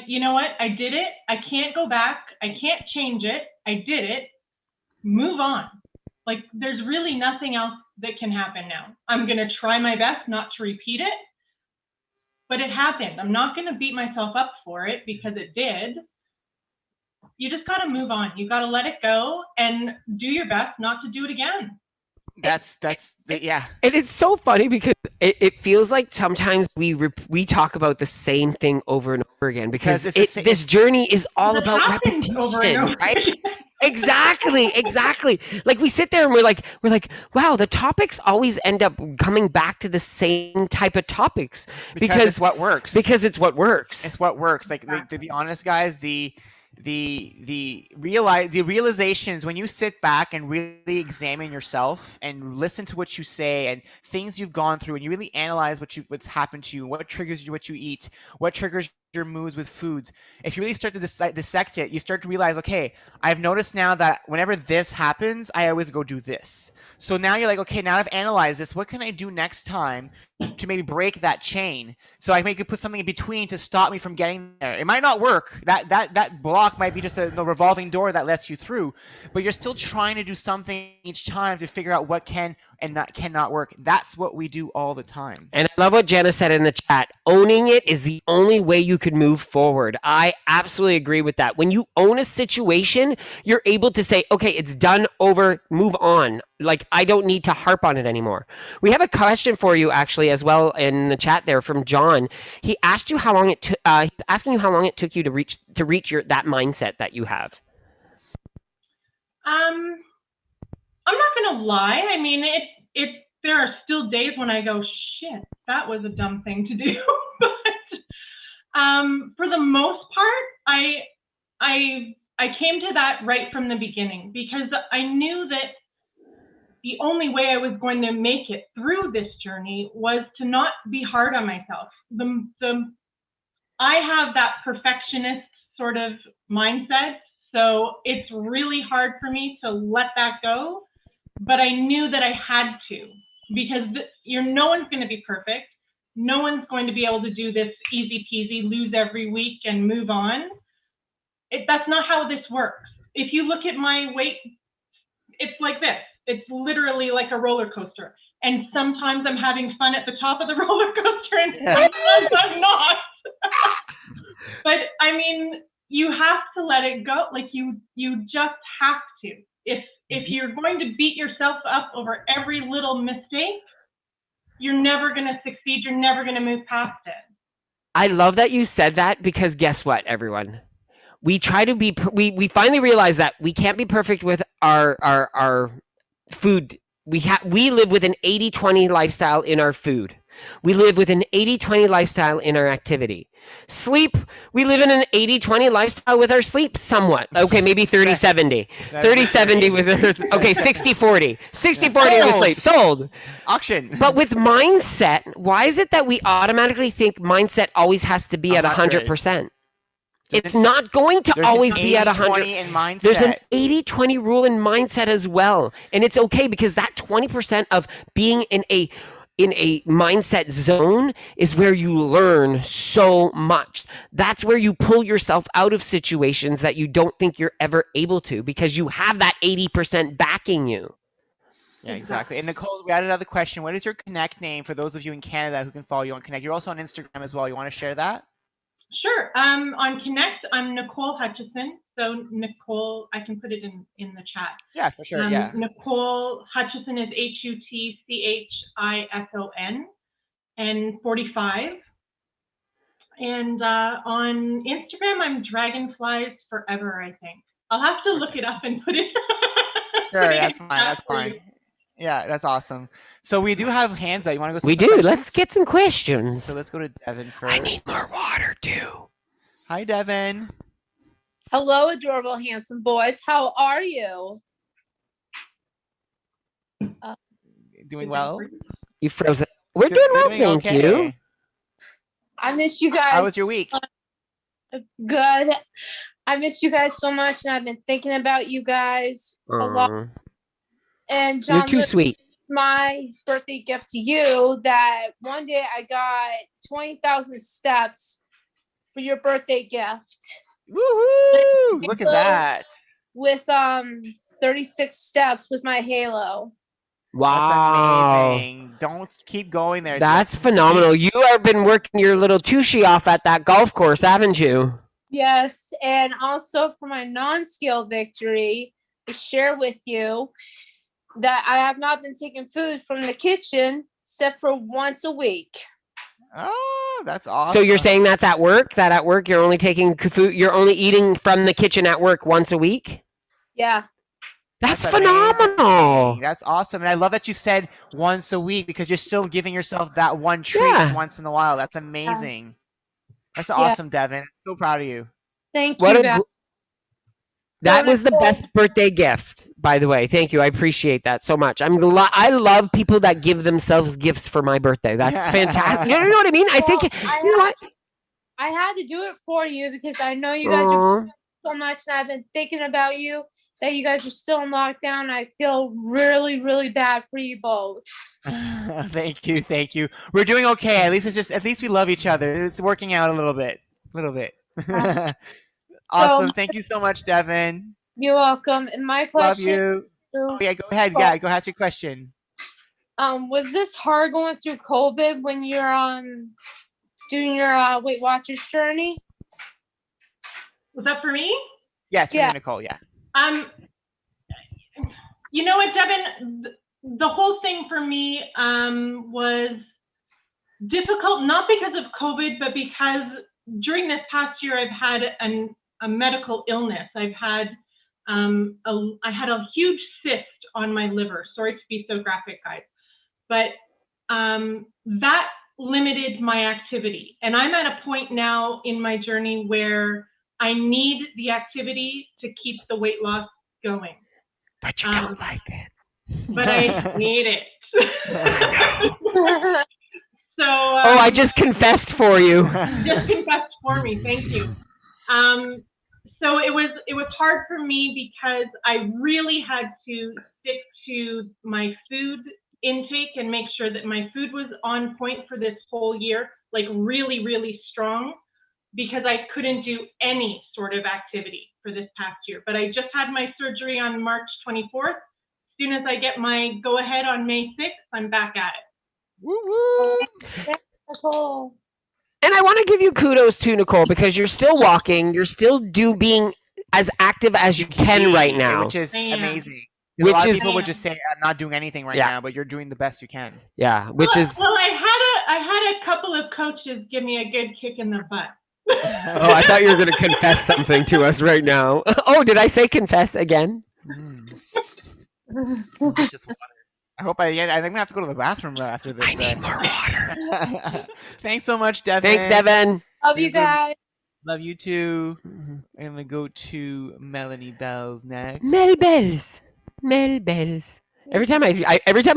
You know what? I did it. I can't go back. I can't change it. I did it. Move on. Like there's really nothing else that can happen now. I'm going to try my best not to repeat it, but it happened. I'm not going to beat myself up for it because it did. You just got to move on. You got to let it go and do your best not to do it again. Yeah. And it's so funny because it feels like sometimes we talk about the same thing over and over again because this journey is all about repetition, right? Exactly. Like we sit there and we're like, wow, the topics always end up coming back to the same type of topics because it's what works. Because it's what works. It's what works. Like to be honest, guys, the realizations when you sit back and really examine yourself and listen to what you say and things you've gone through and you really analyze what's happened to you, what triggers you, what you eat, what triggers your moods with foods. If you really start to dissect it, you start to realize, okay, I've noticed now that whenever this happens, I always go do this. So now you're like, okay, now I've analyzed this. What can I do next time to maybe break that chain? So I maybe put something in between to stop me from getting there. It might not work. That block might be just a revolving door that lets you through, but you're still trying to do something each time to figure out what can and cannot work. That's what we do all the time. And I love what Jana said in the chat. Owning it is the only way you could move forward. I absolutely agree with that. When you own a situation, you're able to say, okay, it's done, over, move on. Like, I don't need to harp on it anymore. We have a question for you actually as well in the chat there from John. He asked you how long it took. He's asking you how long it took you to reach that mindset that you have. I'm not gonna lie. I mean, there are still days when I go, shit, that was a dumb thing to do. But for the most part, I came to that right from the beginning because I knew that the only way I was going to make it through this journey was to not be hard on myself. I have that perfectionist sort of mindset, so it's really hard for me to let that go. But I knew that I had to because no one's going to be perfect. No one's going to be able to do this easy peasy, lose every week and move on. That's not how this works. If you look at my weight, it's like this. It's literally like a roller coaster. And sometimes I'm having fun at the top of the roller coaster and sometimes I'm not. But I mean, you have to let it go. Like you just have to. If you're going to beat yourself up over every little mistake, you're never going to succeed. You're never going to move past it. I love that you said that because guess what, everyone? We try to be. We finally realize that we can't be perfect with our food. We live with an 80-20 lifestyle in our food. We live with an 80-20 lifestyle in our activity. Sleep, we live in an 80-20 lifestyle with our sleep somewhat. Okay, maybe 30-70. 30-70 with our, okay, 60-40. 60-40 with sleep. Sold. Auction. But with mindset, why is it that we automatically think mindset always has to be at 100%? It's not going to always be at 100. 80-20 in mindset. There's an 80-20 rule in mindset as well. And it's okay because that 20% of being in a mindset zone is where you learn so much. That's where you pull yourself out of situations that you don't think you're ever able to because you have that 80% backing you. Yeah, exactly. And Nicole, we had another question. What is your Connect name for those of you in Canada who can follow you on Connect? You're also on Instagram as well. You want to share that? Sure. On Connect, I'm Nicole Hutchison. So Nicole, I can put it in the chat. Yeah, for sure. Yeah. Nicole Hutchison is Hutchison and 45. And on Instagram, I'm Dragonflies Forever, I think. I'll have to look it up and put it. Sure, that's fine. That's fine. Yeah, that's awesome. So we do have hands up. You want to go? We do. Questions? Let's get some questions. So let's go to Devin first. I need more water too. Hi, Devin. Hello, adorable, handsome boys. How are you? Doing well? You froze it. We're doing well, thank you. I miss you guys. How was your week? Good. I miss you guys so much, and I've been thinking about you guys a lot. And You're too Jean-Luc, sweet. my birthday gift to you that one day I got 20,000 steps for your birthday gift. Woohoo! Look at that. With 36 steps with my halo. Wow. That's amazing. Don't keep going there. That's phenomenal. You have been working your little tushy off at that golf course, haven't you? Yes, and also for my non-skill victory, to share with you that I have not been taking food from the kitchen except for once a week. Oh, that's awesome. So you're saying that's at work? That at work you're only taking food, you're only eating from the kitchen at work once a week? Yeah. That's phenomenal. Amazing. That's awesome. And I love that you said once a week because you're still giving yourself that one treat once in a while. That's amazing. That's awesome, Devin. I'm so proud of you. Thank you. That was the best birthday gift, by the way. Thank you. I appreciate that so much. I love people that give themselves gifts for my birthday. That's fantastic. You know what I mean? I think, you know what? I had to do it for you because I know you guys are so much, and I've been thinking about you, that you guys are still in lockdown. I feel really, really bad for you both. Thank you. Thank you. We're doing okay. At least we love each other. It's working out a little bit. Awesome. Thank you so much, Devin. You're welcome. And my question. Love you. Oh, yeah, go ahead. Yeah, go ask your question. Was this hard going through COVID when you're doing your Weight Watchers journey? Was that for me? Yes, for you, Nicole. Yeah. You know what, Devin? The whole thing for me was difficult, not because of COVID, but because during this past year, I've had a medical illness. I've had I had a huge cyst on my liver. Sorry to be so graphic, guys, but that limited my activity. And I'm at a point now in my journey where I need the activity to keep the weight loss going. But you don't like it. But I need it. So. I just confessed for you. Just confessed for me. Thank you. So it was hard for me because I really had to stick to my food intake and make sure that my food was on point for this whole year, like really, really strong, because I couldn't do any sort of activity for this past year. But I just had my surgery on March 24th. As soon as I get my go ahead on May 6th, I'm back at it. Woo woo! Nicole. And I want to give you kudos too, Nicole, because you're still walking. You're still being as active as you can right now. Which is amazing. A lot of people would just say, I'm not doing anything right now, but you're doing the best you can. Yeah, which is... Well, I had a couple of coaches give me a good kick in the butt. Oh, I thought you were going to confess something to us right now. Oh, did I say confess again? Just water. I think I'm going to have to go to the bathroom after this. I need more water. Thanks so much, Devin. Thanks, Devin. Love you guys. Love you too. I'm going to go to Melanie Bells next. Mel Bells. Every time I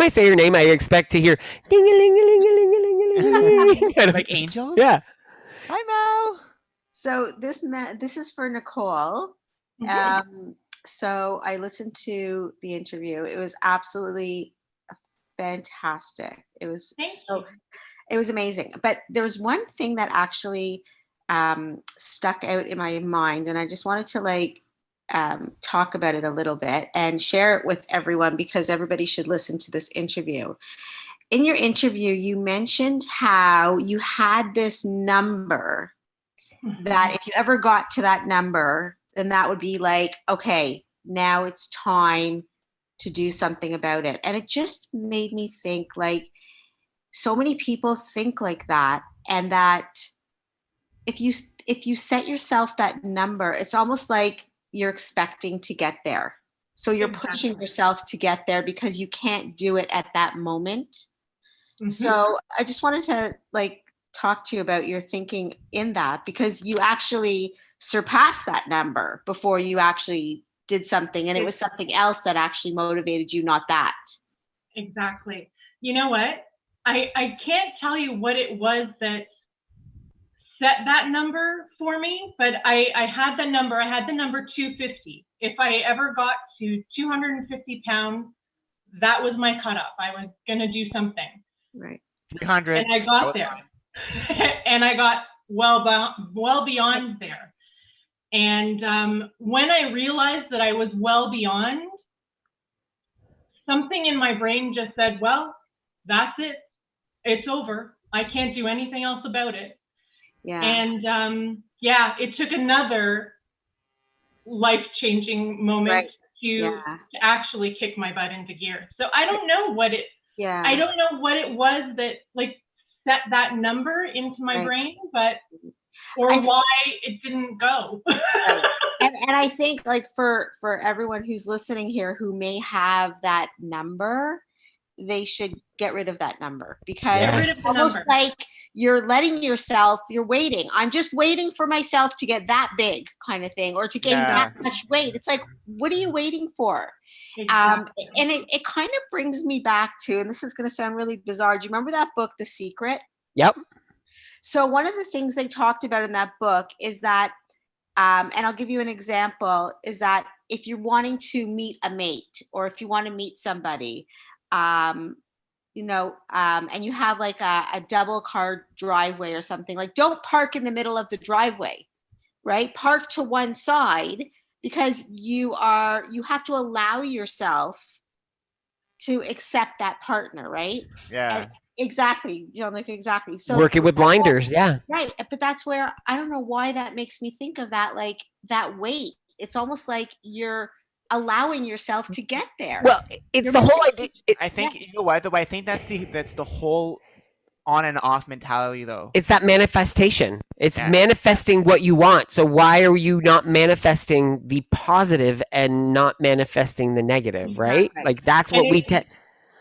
say your name, I expect to hear ding-a-ling-a-ling-a-ling-a-ling-a-ling. Like angels? Yeah. Hi, Mel. So this is for Nicole. So I listened to the interview. It was absolutely fantastic. It was it was amazing. But there was one thing that actually stuck out in my mind, and I just wanted to like talk about it a little bit and share it with everyone because everybody should listen to this interview. In your interview, you mentioned how you had this number that if you ever got to that number, then that would be like, okay, now it's time to do something about it. And it just made me think like so many people think like that, and that if you set yourself that number, it's almost like you're expecting to get there. So you're pushing yourself to get there because you can't do it at that moment. So I just wanted to like talk to you about your thinking in that, because you actually surpassed that number before you actually did something, and it was something else that actually motivated you, not that. Exactly. You know what? I can't tell you what it was that set that number for me, but I had the number. I had the number 250. If I ever got to 250 pounds, that was my cutoff. I was going to do something. Right. 300. And I got there. And I got well beyond there. And when I realized that I was well beyond, something in my brain just said, well, that's it. It's over. I can't do anything else about it. Yeah. And it took another life-changing moment to actually kick my butt into gear. So I don't know what it was that like set that number into my brain, but why it didn't go. And I think like for everyone who's listening here who may have that number, they should get rid of that number, because it's almost like you're letting yourself, you're waiting. I'm just waiting for myself to get that big kind of thing, or to gain that much weight. It's like, what are you waiting for? Exactly. And it kind of brings me back to, and this is going to sound really bizarre. Do you remember that book, The Secret? Yep. So one of the things they talked about in that book is that, and I'll give you an example, is that if you're wanting to meet a mate, or if you want to meet somebody, and you have like a double car driveway or something, like don't park in the middle of the driveway, right? Park to one side, because you have to allow yourself to accept that partner, right? Yeah. And exactly, Jean-Luc, exactly. So working with blinders, right. But that's where I don't know why that makes me think of that, like that weight. It's almost like you're allowing yourself to get there. Well, it's the whole idea. I think you know what though. I think that's the whole on and off mentality though. It's that manifestation. It's manifesting what you want. So why are you not manifesting the positive and not manifesting the negative, right? Like that's what we tend.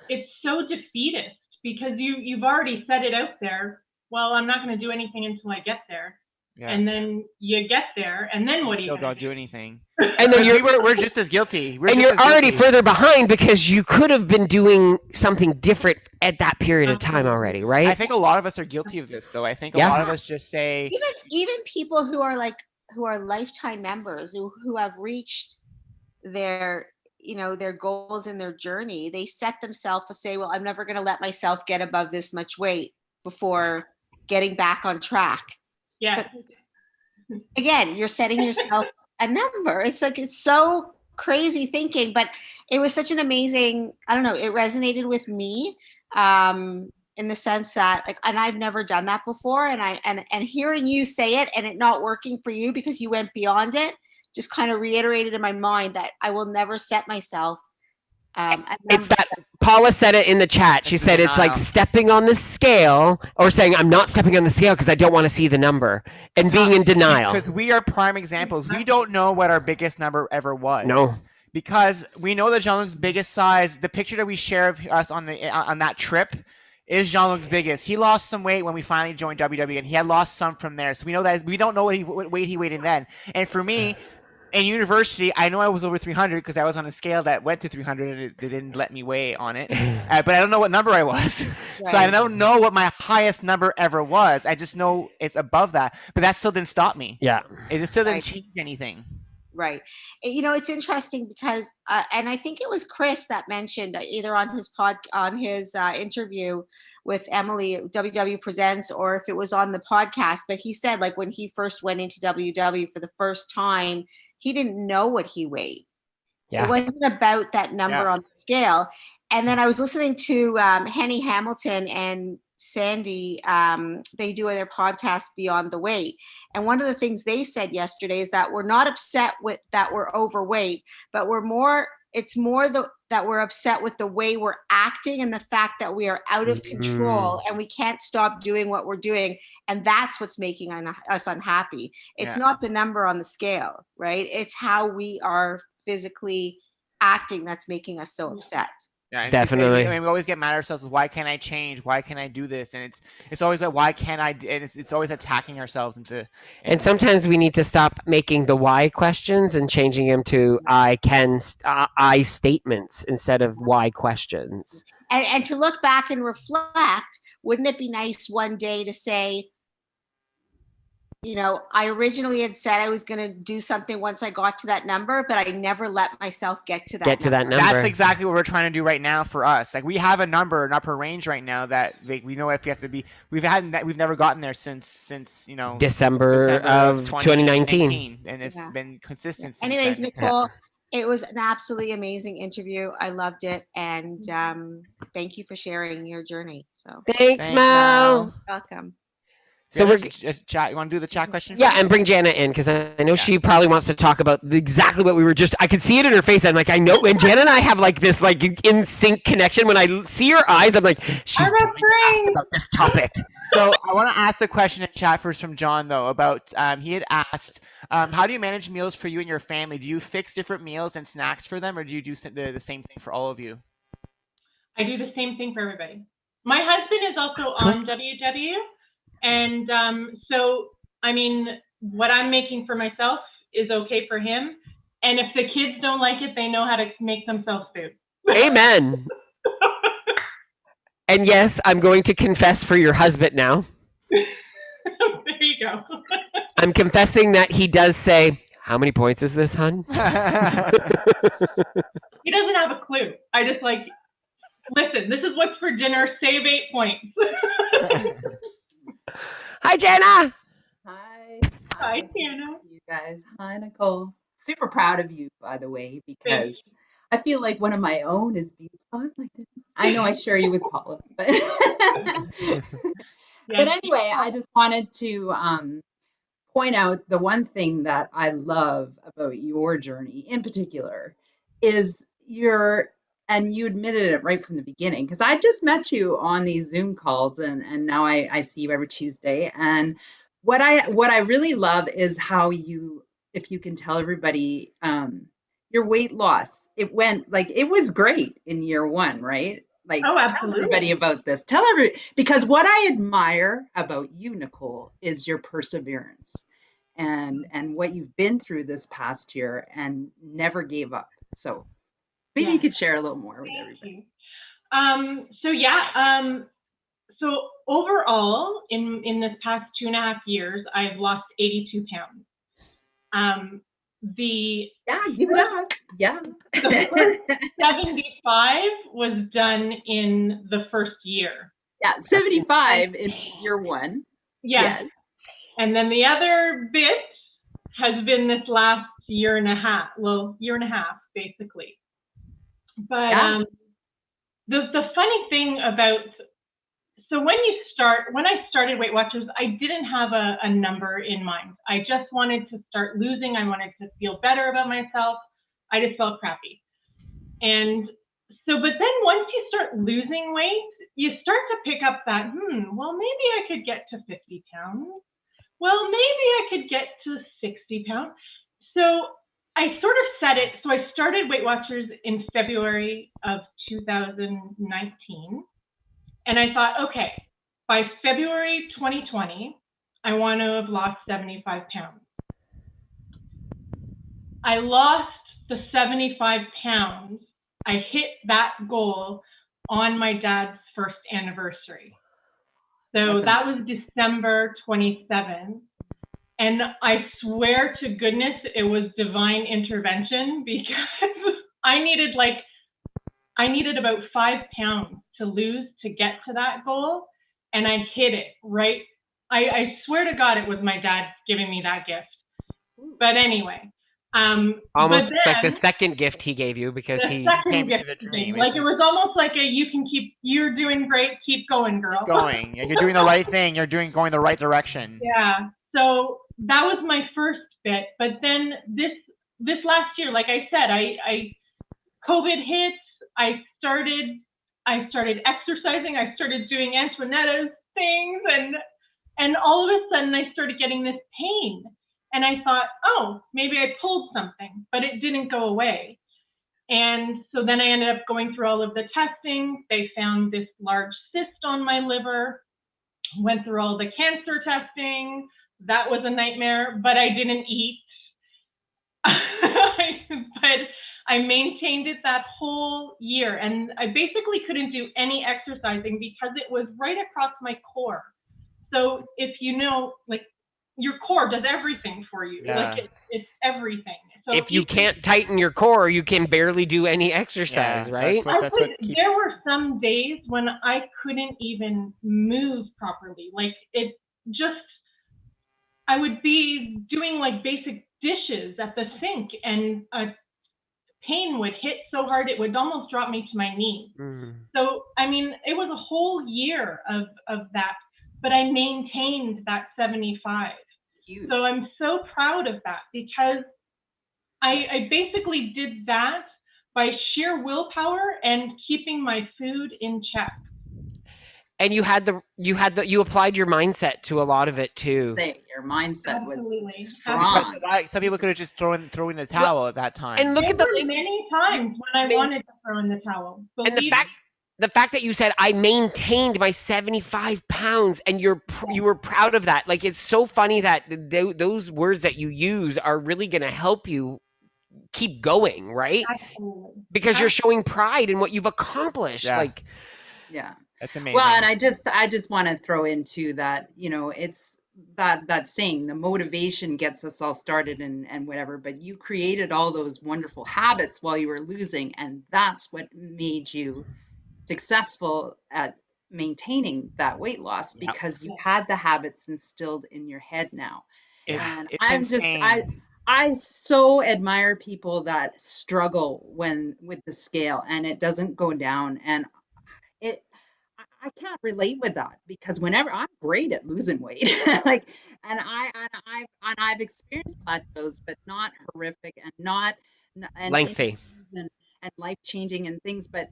It's so defeatist, because you've already set it out there. Well, I'm not going to do anything until I get there. Yeah. And then you get there, and then what do you still don't do anything? And then we're just as guilty. You're already further behind because you could have been doing something different at that period of time already, right? I think a lot of us are guilty of this, though. I think a lot of us just say, even people who are lifetime members who have reached their goals in their journey, they set themselves to say, well, I'm never going to let myself get above this much weight before getting back on track. Yeah. But again, you're setting yourself a number. It's like, it's so crazy thinking, but it was such an amazing, I don't know, it resonated with me in the sense that like, and I've never done that before. And hearing you say it and it not working for you because you went beyond it, just kind of reiterated in my mind that I will never set myself. It's that Paula said it in the chat. She said it's like stepping on the scale, or saying I'm not stepping on the scale because I don't want to see the number, and being in denial. Because we are prime examples. We don't know what our biggest number ever was. No. Because we know that Jean-Luc's biggest size, the picture that we share of us on that trip is Jean-Luc's biggest. He lost some weight when we finally joined WWE, and he had lost some from there. So we know that we don't know what weight he weighed in then. And for me, in university, I know I was over 300 because I was on a scale that went to 300 and it didn't let me weigh on it. But I don't know what number I was. So I don't know what my highest number ever was. I just know it's above that, but that still didn't stop me. Yeah. It still didn't change anything. Right. You know, it's interesting because, and I think it was Chris that mentioned either on his interview with Emily at WW Presents, or if it was on the podcast, but he said like when he first went into WW for the first time, he didn't know what he weighed. Yeah. It wasn't about that number on the scale. And then I was listening to Henny Hamilton and Sandy. They do their podcast Beyond the Weight. And one of the things they said yesterday is that we're not upset with that we're overweight, but it's more that we're upset with the way we're acting and the fact that we are out of control and we can't stop doing what we're doing. And that's what's making us unhappy. It's not the number on the scale, right? It's how we are physically acting that's making us so upset. Yeah, definitely. I mean, we always get mad at ourselves. Why can't I change? Why can't I do this? And it's always like, why can't I? And it's always attacking ourselves into. And sometimes we need to stop making the why questions and changing them to I statements instead of why questions. And to look back and reflect, wouldn't it be nice one day to say, you know, I originally had said I was going to do something once I got to that number, but I never let myself get to that number. That's exactly what we're trying to do right now for us. Like we have an upper range right now that we know if we have to be. We've never gotten there since you know December of 2019, and it's been consistent. Anyways, Nicole, it was an absolutely amazing interview. I loved it, and thank you for sharing your journey. So thanks, Mel. Welcome. So we're chat. You want to do the chat question? Yeah, and bring Jana in because I know she probably wants to talk about exactly what we were just. I could see it in her face. I'm like, I know. And Jana and I have like this like in sync connection. When I see her eyes, I'm like, she's talking about this topic. So I want to ask the question in chat first from John though about he had asked, how do you manage meals for you and your family? Do you fix different meals and snacks for them, or do you do the same thing for all of you? I do the same thing for everybody. My husband is also on WW. And so, I mean, what I'm making for myself is okay for him. And if the kids don't like it, they know how to make themselves food. Amen. And yes, I'm going to confess for your husband now. There you go. I'm confessing that he does say, how many points is this, hun? He doesn't have a clue. I just like, listen, this is what's for dinner. Save 8 points. Hi, Jana. Hi. Hi, Jana. You guys. Hi, Nicole. Super proud of you, by the way, because I feel like one of my own is being spotlighted. I know I share you with Paula, but but anyway, I just wanted to point out the one thing that I love about your journey in particular is and you admitted it right from the beginning, because I just met you on these Zoom calls and now I see you every Tuesday. And what I really love is how you, if you can tell everybody, your weight loss, it was great in year one, right? Like, tell everybody about this. Because what I admire about you, Nicole, is your perseverance and what you've been through this past year and never gave up. So maybe you could share a little more with everybody. So overall, in this past 2.5 years, I've lost 82 pounds. Give it up. Yeah. The first 75 was done in the first year. Yeah, 75 in year one. Yes. And then the other bit has been this last year and a half, basically. But the funny thing about, so when I started Weight Watchers, I didn't have a number in mind. I just wanted to start losing. I wanted to feel better about myself. I just felt crappy. And so, but then once you start losing weight, you start to pick up that, well, maybe I could get to 50 pounds. Well, maybe I could get to 60 pounds. So I sort of set it. So I started Weight Watchers in February of 2019. And I thought, okay, by February 2020, I want to have lost 75 pounds. I lost the 75 pounds. I hit that goal on my dad's first anniversary. So That's that was December 27th. And I swear to goodness, it was divine intervention because I needed about 5 pounds to lose to get to that goal. And I hit it, right? I swear to God, it was my dad giving me that gift. But anyway. Almost but like the then, second gift he gave you because the he second came to gift the he dream. gave. Like, it was almost like you're doing great, keep going, girl. Keep going. You're doing the right thing. You're going the right direction. Yeah. So that was my first bit. But then this last year, like I said, I COVID hit. I started exercising. I started doing Antoinetta's things, and all of a sudden I started getting this pain. And I thought, oh, maybe I pulled something, but it didn't go away. And so then I ended up going through all of the testing. They found this large cyst on my liver, went through all the cancer testing. That was a nightmare, but I didn't eat. But I maintained it that whole year. And I basically couldn't do any exercising because it was right across my core. So if you know, like, your core does everything for you. Yeah. Like it's everything. So if you can't tighten your core, you can barely do any exercise, Yeah, right? There were some days when I couldn't even move properly. Like, it just, I would be doing like basic dishes at the sink, and pain would hit so hard it would almost drop me to my knees. So I mean, it was a whole year of that, but I maintained that 75. Huge. So I'm so proud of that because I basically did that by sheer willpower and keeping my food in check. And you applied your mindset to a lot of it too. Your mindset Absolutely. was strong. Because some people could have just thrown in the towel at that time. And look at There were many times when I wanted to throw in the towel. And the fact that you said I maintained my 75 pounds and you were proud of that. Like, it's so funny that those words that you use are really going to help you keep going, right? Absolutely. Because you're showing pride in what you've accomplished. Yeah. Like, Yeah. That's amazing. Well, and I just want to throw into that, it's that saying, the motivation gets us all started and whatever, but you created all those wonderful habits while you were losing, and that's what made you successful at maintaining that weight loss, because you had the habits instilled in your head now. And I so admire people that struggle with the scale and it doesn't go down. And I can't relate with that, because whenever I'm great at losing weight, like, and I've experienced plateaus, but not horrific and lengthy and life changing and things. But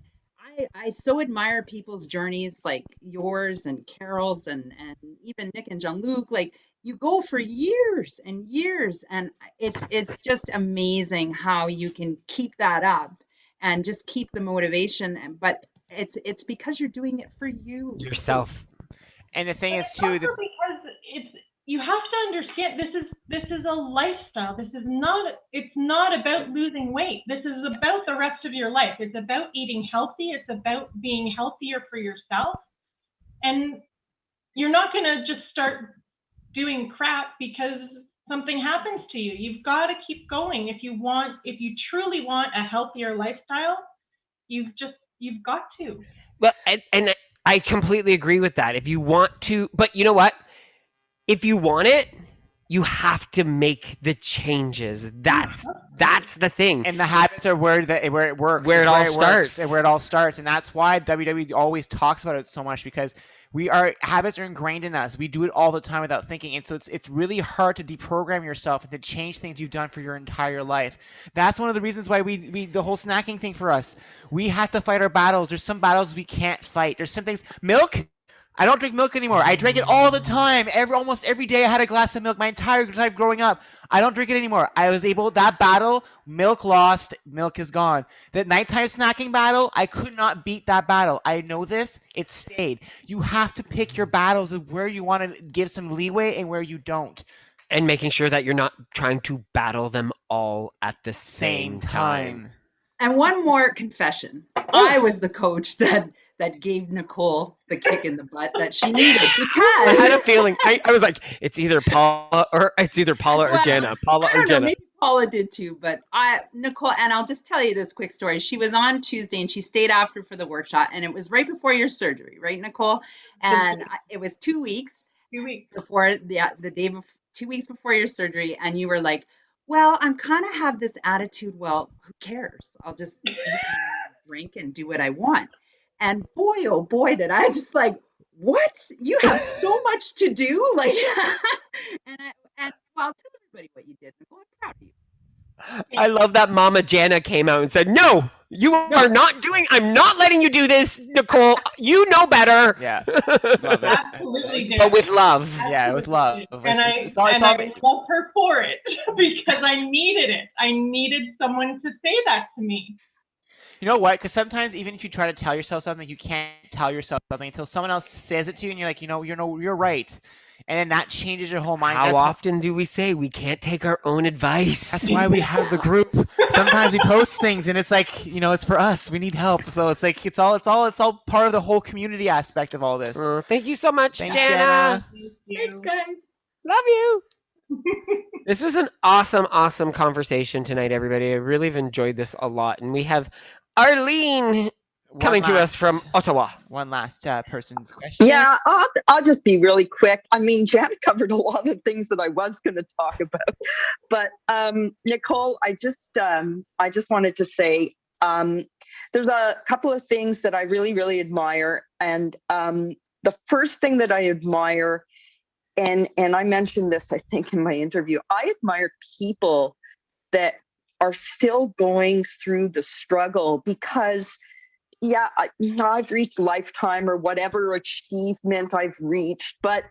I so admire people's journeys like yours and Carol's and even Nick and Jean-Luc. Like, you go for years and years, and it's just amazing how you can keep that up and just keep the motivation. But it's because you're doing it for you, yourself. And the thing is too, because you have to understand, this is a lifestyle. It's not about losing weight. This is about the rest of your life. It's about eating healthy. It's about being healthier for yourself. And you're not going to just start doing crap because something happens to you. You've got to keep going. If you truly want a healthier lifestyle, you've got to. Well, and I completely agree with that. If you want to, but you know what? If you want it, you have to make the changes. That's the thing. And the habits are where it works. Where it all starts. And where it all starts. And that's why WWE always talks about it so much, because habits are ingrained in us. We do it all the time without thinking. And so it's really hard to deprogram yourself and to change things you've done for your entire life. That's one of the reasons why we the whole snacking thing for us. We have to fight our battles. There's some battles we can't fight. There's some things. Milk? I don't drink milk anymore. I drank it all the time. Almost every day I had a glass of milk my entire life growing up. I don't drink it anymore. That battle, milk lost, milk is gone. That nighttime snacking battle, I could not beat that battle. I know this. It stayed. You have to pick your battles of where you want to give some leeway and where you don't. And making sure that you're not trying to battle them all at the same time. And one more confession. I was the coach that that gave Nicole the kick in the butt that she needed I had a because feeling. I was like, it's either Paula or well, Jenna. Paula I or don't know, Jenna. maybe Paula did too, but Nicole, and I'll just tell you this quick story. She was on Tuesday and she stayed after for the workshop, and it was right before your surgery, right, Nicole? And it was 2 weeks 2 weeks. before the day before, 2 weeks before your surgery, and you were like, well, I'm kind of have this attitude, well, who cares? I'll just eat and drink and do what I want. And boy, oh boy, did I just like, what? You have so much to do? Like, and well, I'll tell everybody what you did. Nicole, I'm proud of you. I love that Mama Jana came out and said, "No, you are not doing. I'm not letting you do this, Nicole. You know better." Yeah, love it. Absolutely did. But with love. Yeah, with love. And I love her for it because I needed it. I needed someone to say that to me. You know what? Because sometimes even if you try to tell yourself something, you can't tell yourself something until someone else says it to you, and you're like, you're right, and then that changes your whole mind. How often do we say we can't take our own advice? That's why we have the group. Sometimes we post things, and it's like, it's for us. We need help, so it's like it's all part of the whole community aspect of all this. Thank you so much, Thanks, Jana. Thanks, guys. Love you. This was an awesome conversation tonight, everybody. I really have enjoyed this a lot, and we have Arlene coming to us from Ottawa. One last person's question. Yeah, I'll just be really quick. I mean, Janet covered a lot of things that I was going to talk about, but Nicole, I just wanted to say there's a couple of things that I really admire, and the first thing that I admire, and I mentioned this, I think, in my interview, I admire people that are still going through the struggle because, yeah, I've reached lifetime or whatever achievement I've reached, but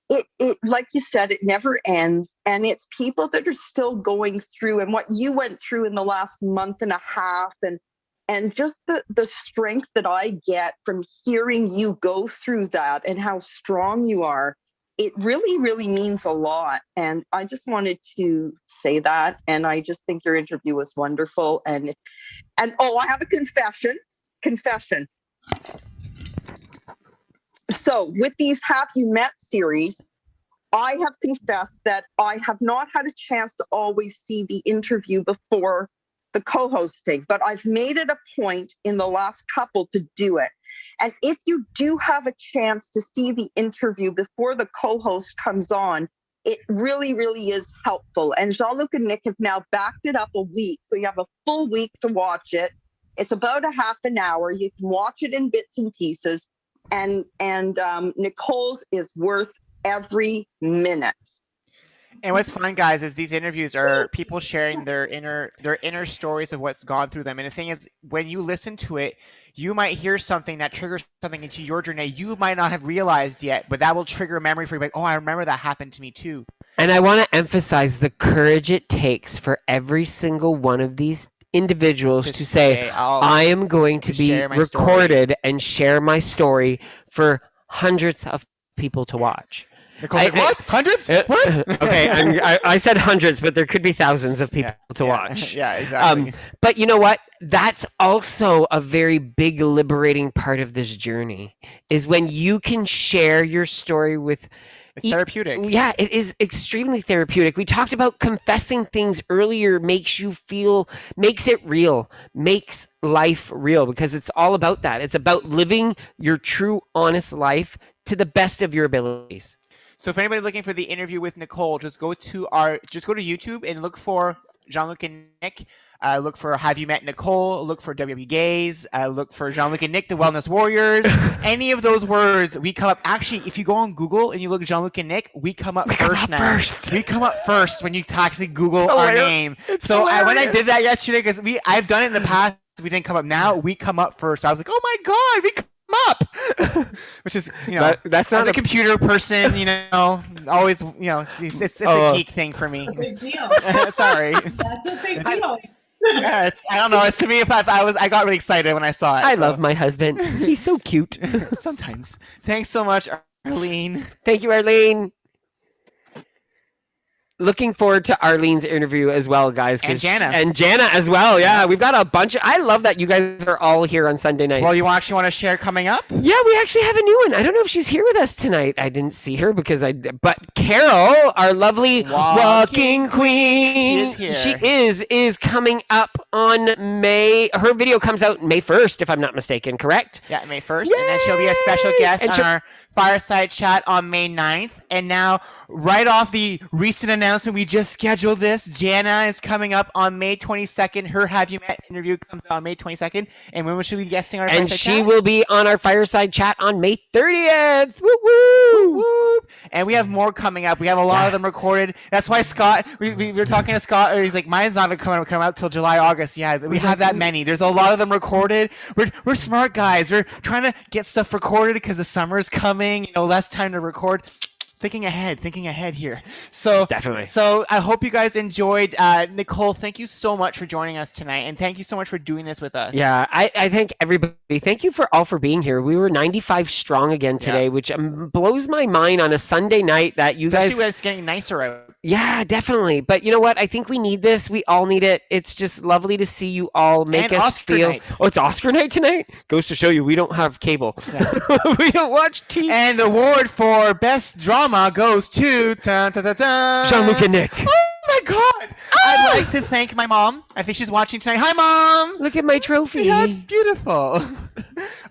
it like you said, it never ends. And it's people that are still going through, and what you went through in the last month and a half, and just the strength that I get from hearing you go through that and how strong you are. It really means a lot. And I just wanted to say that. And I just think your interview was wonderful. And oh, I have a confession. So with these Have You Met series, I have confessed that I have not had a chance to always see the interview before the co-hosting, but I've made it a point in the last couple to do it. And if you do have a chance to see the interview before the co-host comes on, it really is helpful. And Jean-Luc and Nick have now backed it up a week. So you have a full week to watch it. It's about a half an hour. You can watch it in bits and pieces. And Nicole's is worth every minute. And what's fun, guys, is these interviews are people sharing their inner stories of what's gone through them. And the thing is, when you listen to it, you might hear something that triggers something into your journey you might not have realized yet, but that will trigger a memory for you. Like, oh, I remember that happened to me too. And I want to emphasize the courage it takes for every single one of these individuals to say, I am going to be recorded and share my story for hundreds of people to watch. What? Hundreds? What? Okay, I said hundreds, but there could be thousands of people to watch. Yeah, exactly. But you know what? That's also a very big liberating part of this journey, is when you can share your story with... It's therapeutic. Yeah, it is extremely therapeutic. We talked about confessing things earlier makes it real, makes life real, because it's all about that. It's about living your true, honest life to the best of your abilities. So if anybody looking for the interview with Nicole, just go to YouTube and look for Jean-Luc and Nick. Look for Have You Met Nicole? Look for WW Gays. Look for Jean-Luc and Nick, the Wellness Warriors. Any of those words, we come up. Actually, if you go on Google and you look Jean-Luc and Nick, we come up first now. We come up first when you actually Google our name. So when I did that yesterday, because I've done it in the past, we didn't come up. Now we come up first. So I was like, oh my God, we come up. Which is, that's not as a computer person, always, it's a geek thing for me. Big deal. Sorry. That's a big deal. Yeah, I don't know. It's to me, I got really excited when I saw it. I love my husband. He's so cute. Sometimes. Thanks so much, Arlene. Thank you, Arlene. looking forward to Arlene's interview as well, guys. And Jana. And Jana as well. Yeah, we've got a bunch of. I love that you guys are all here on Sunday nights. Well, you actually want to share coming up? Yeah, we actually have a new one. I don't know if she's here with us tonight. I didn't see her but Carol, our lovely walking queen, she is she here. is coming up on May. Her video comes out May 1st, if I'm not mistaken. Correct? Yeah, May 1st. And then she'll be a special guest on our Fireside Chat on May 9th. And now, right off the recent announcement, we just scheduled this. Jana is coming up on May 22nd. Her Have You Met interview comes out on May 22nd. And when will she be guesting on our And Fireside she Chat? will be on our Fireside Chat on May 30th. Woo woo! Whoop. And we have more coming up. We have a lot of them recorded. That's why Scott, we were talking to Scott, or he's like, mine's not going to come out till July, August. Yeah, we have that many. There's a lot of them recorded. We're smart guys. We're trying to get stuff recorded because the summer's coming. Less time to record. Thinking ahead here. So Definitely. So I hope you guys enjoyed. Nicole, thank you so much for joining us tonight, and thank you so much for doing this with us. Yeah, I thank everybody. Thank you for being here. We were 95 strong again today, which blows my mind on a Sunday night that you Especially guys. when it's getting nicer out. Yeah, definitely. But you know what? I think we need this. We all need it. It's just lovely to see you all make And us Oscar feel. night. Oh, it's Oscar night tonight. Goes to show you, we don't have cable. We don't watch TV. And the award for best drama goes to Jean-Luc and Nick. Oh my God! I'd like to thank my mom. I think she's watching tonight. Hi, Mom. Look at my trophy. Yeah, it's beautiful.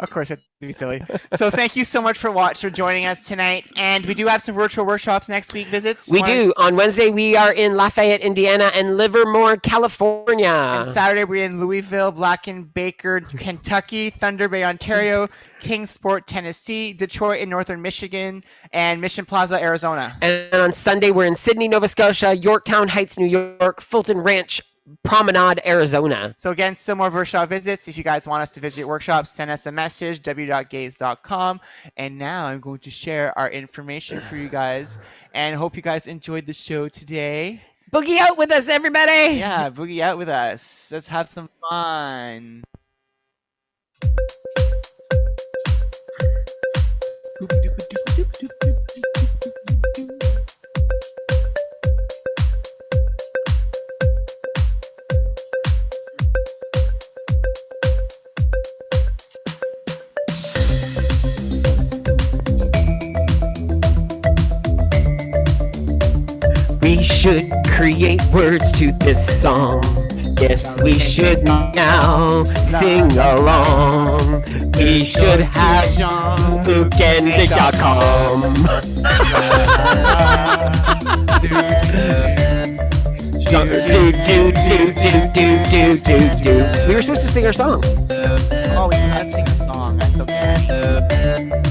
Of course, I have to be silly. So thank you so much for joining us tonight. And we do have some virtual workshops next week. Visits. We do. On Wednesday, we are in Lafayette, Indiana, and Livermore, California. And Saturday, we're in Louisville, Black and Baker, Kentucky, Thunder Bay, Ontario, Kingsport, Tennessee, Detroit in Northern Michigan, and Mission Plaza, Arizona. And on Sunday, we're in Sydney, Nova Scotia, Yorktown Heights, New York, Fulton Ranch, Promenade, Arizona. So again, some more workshop visits. If you guys want us to visit your workshops, send us a message, w.gaze.com. And now I'm going to share our information for you guys. And hope you guys enjoyed the show today. Boogie out with us, everybody. Yeah, boogie out with us. Let's have some fun. We should create words to this song. Yes, we should now sing along. We should have Jean-Luc and Nick.com. We were supposed to sing our song. Oh, we can't sing a song. That's okay.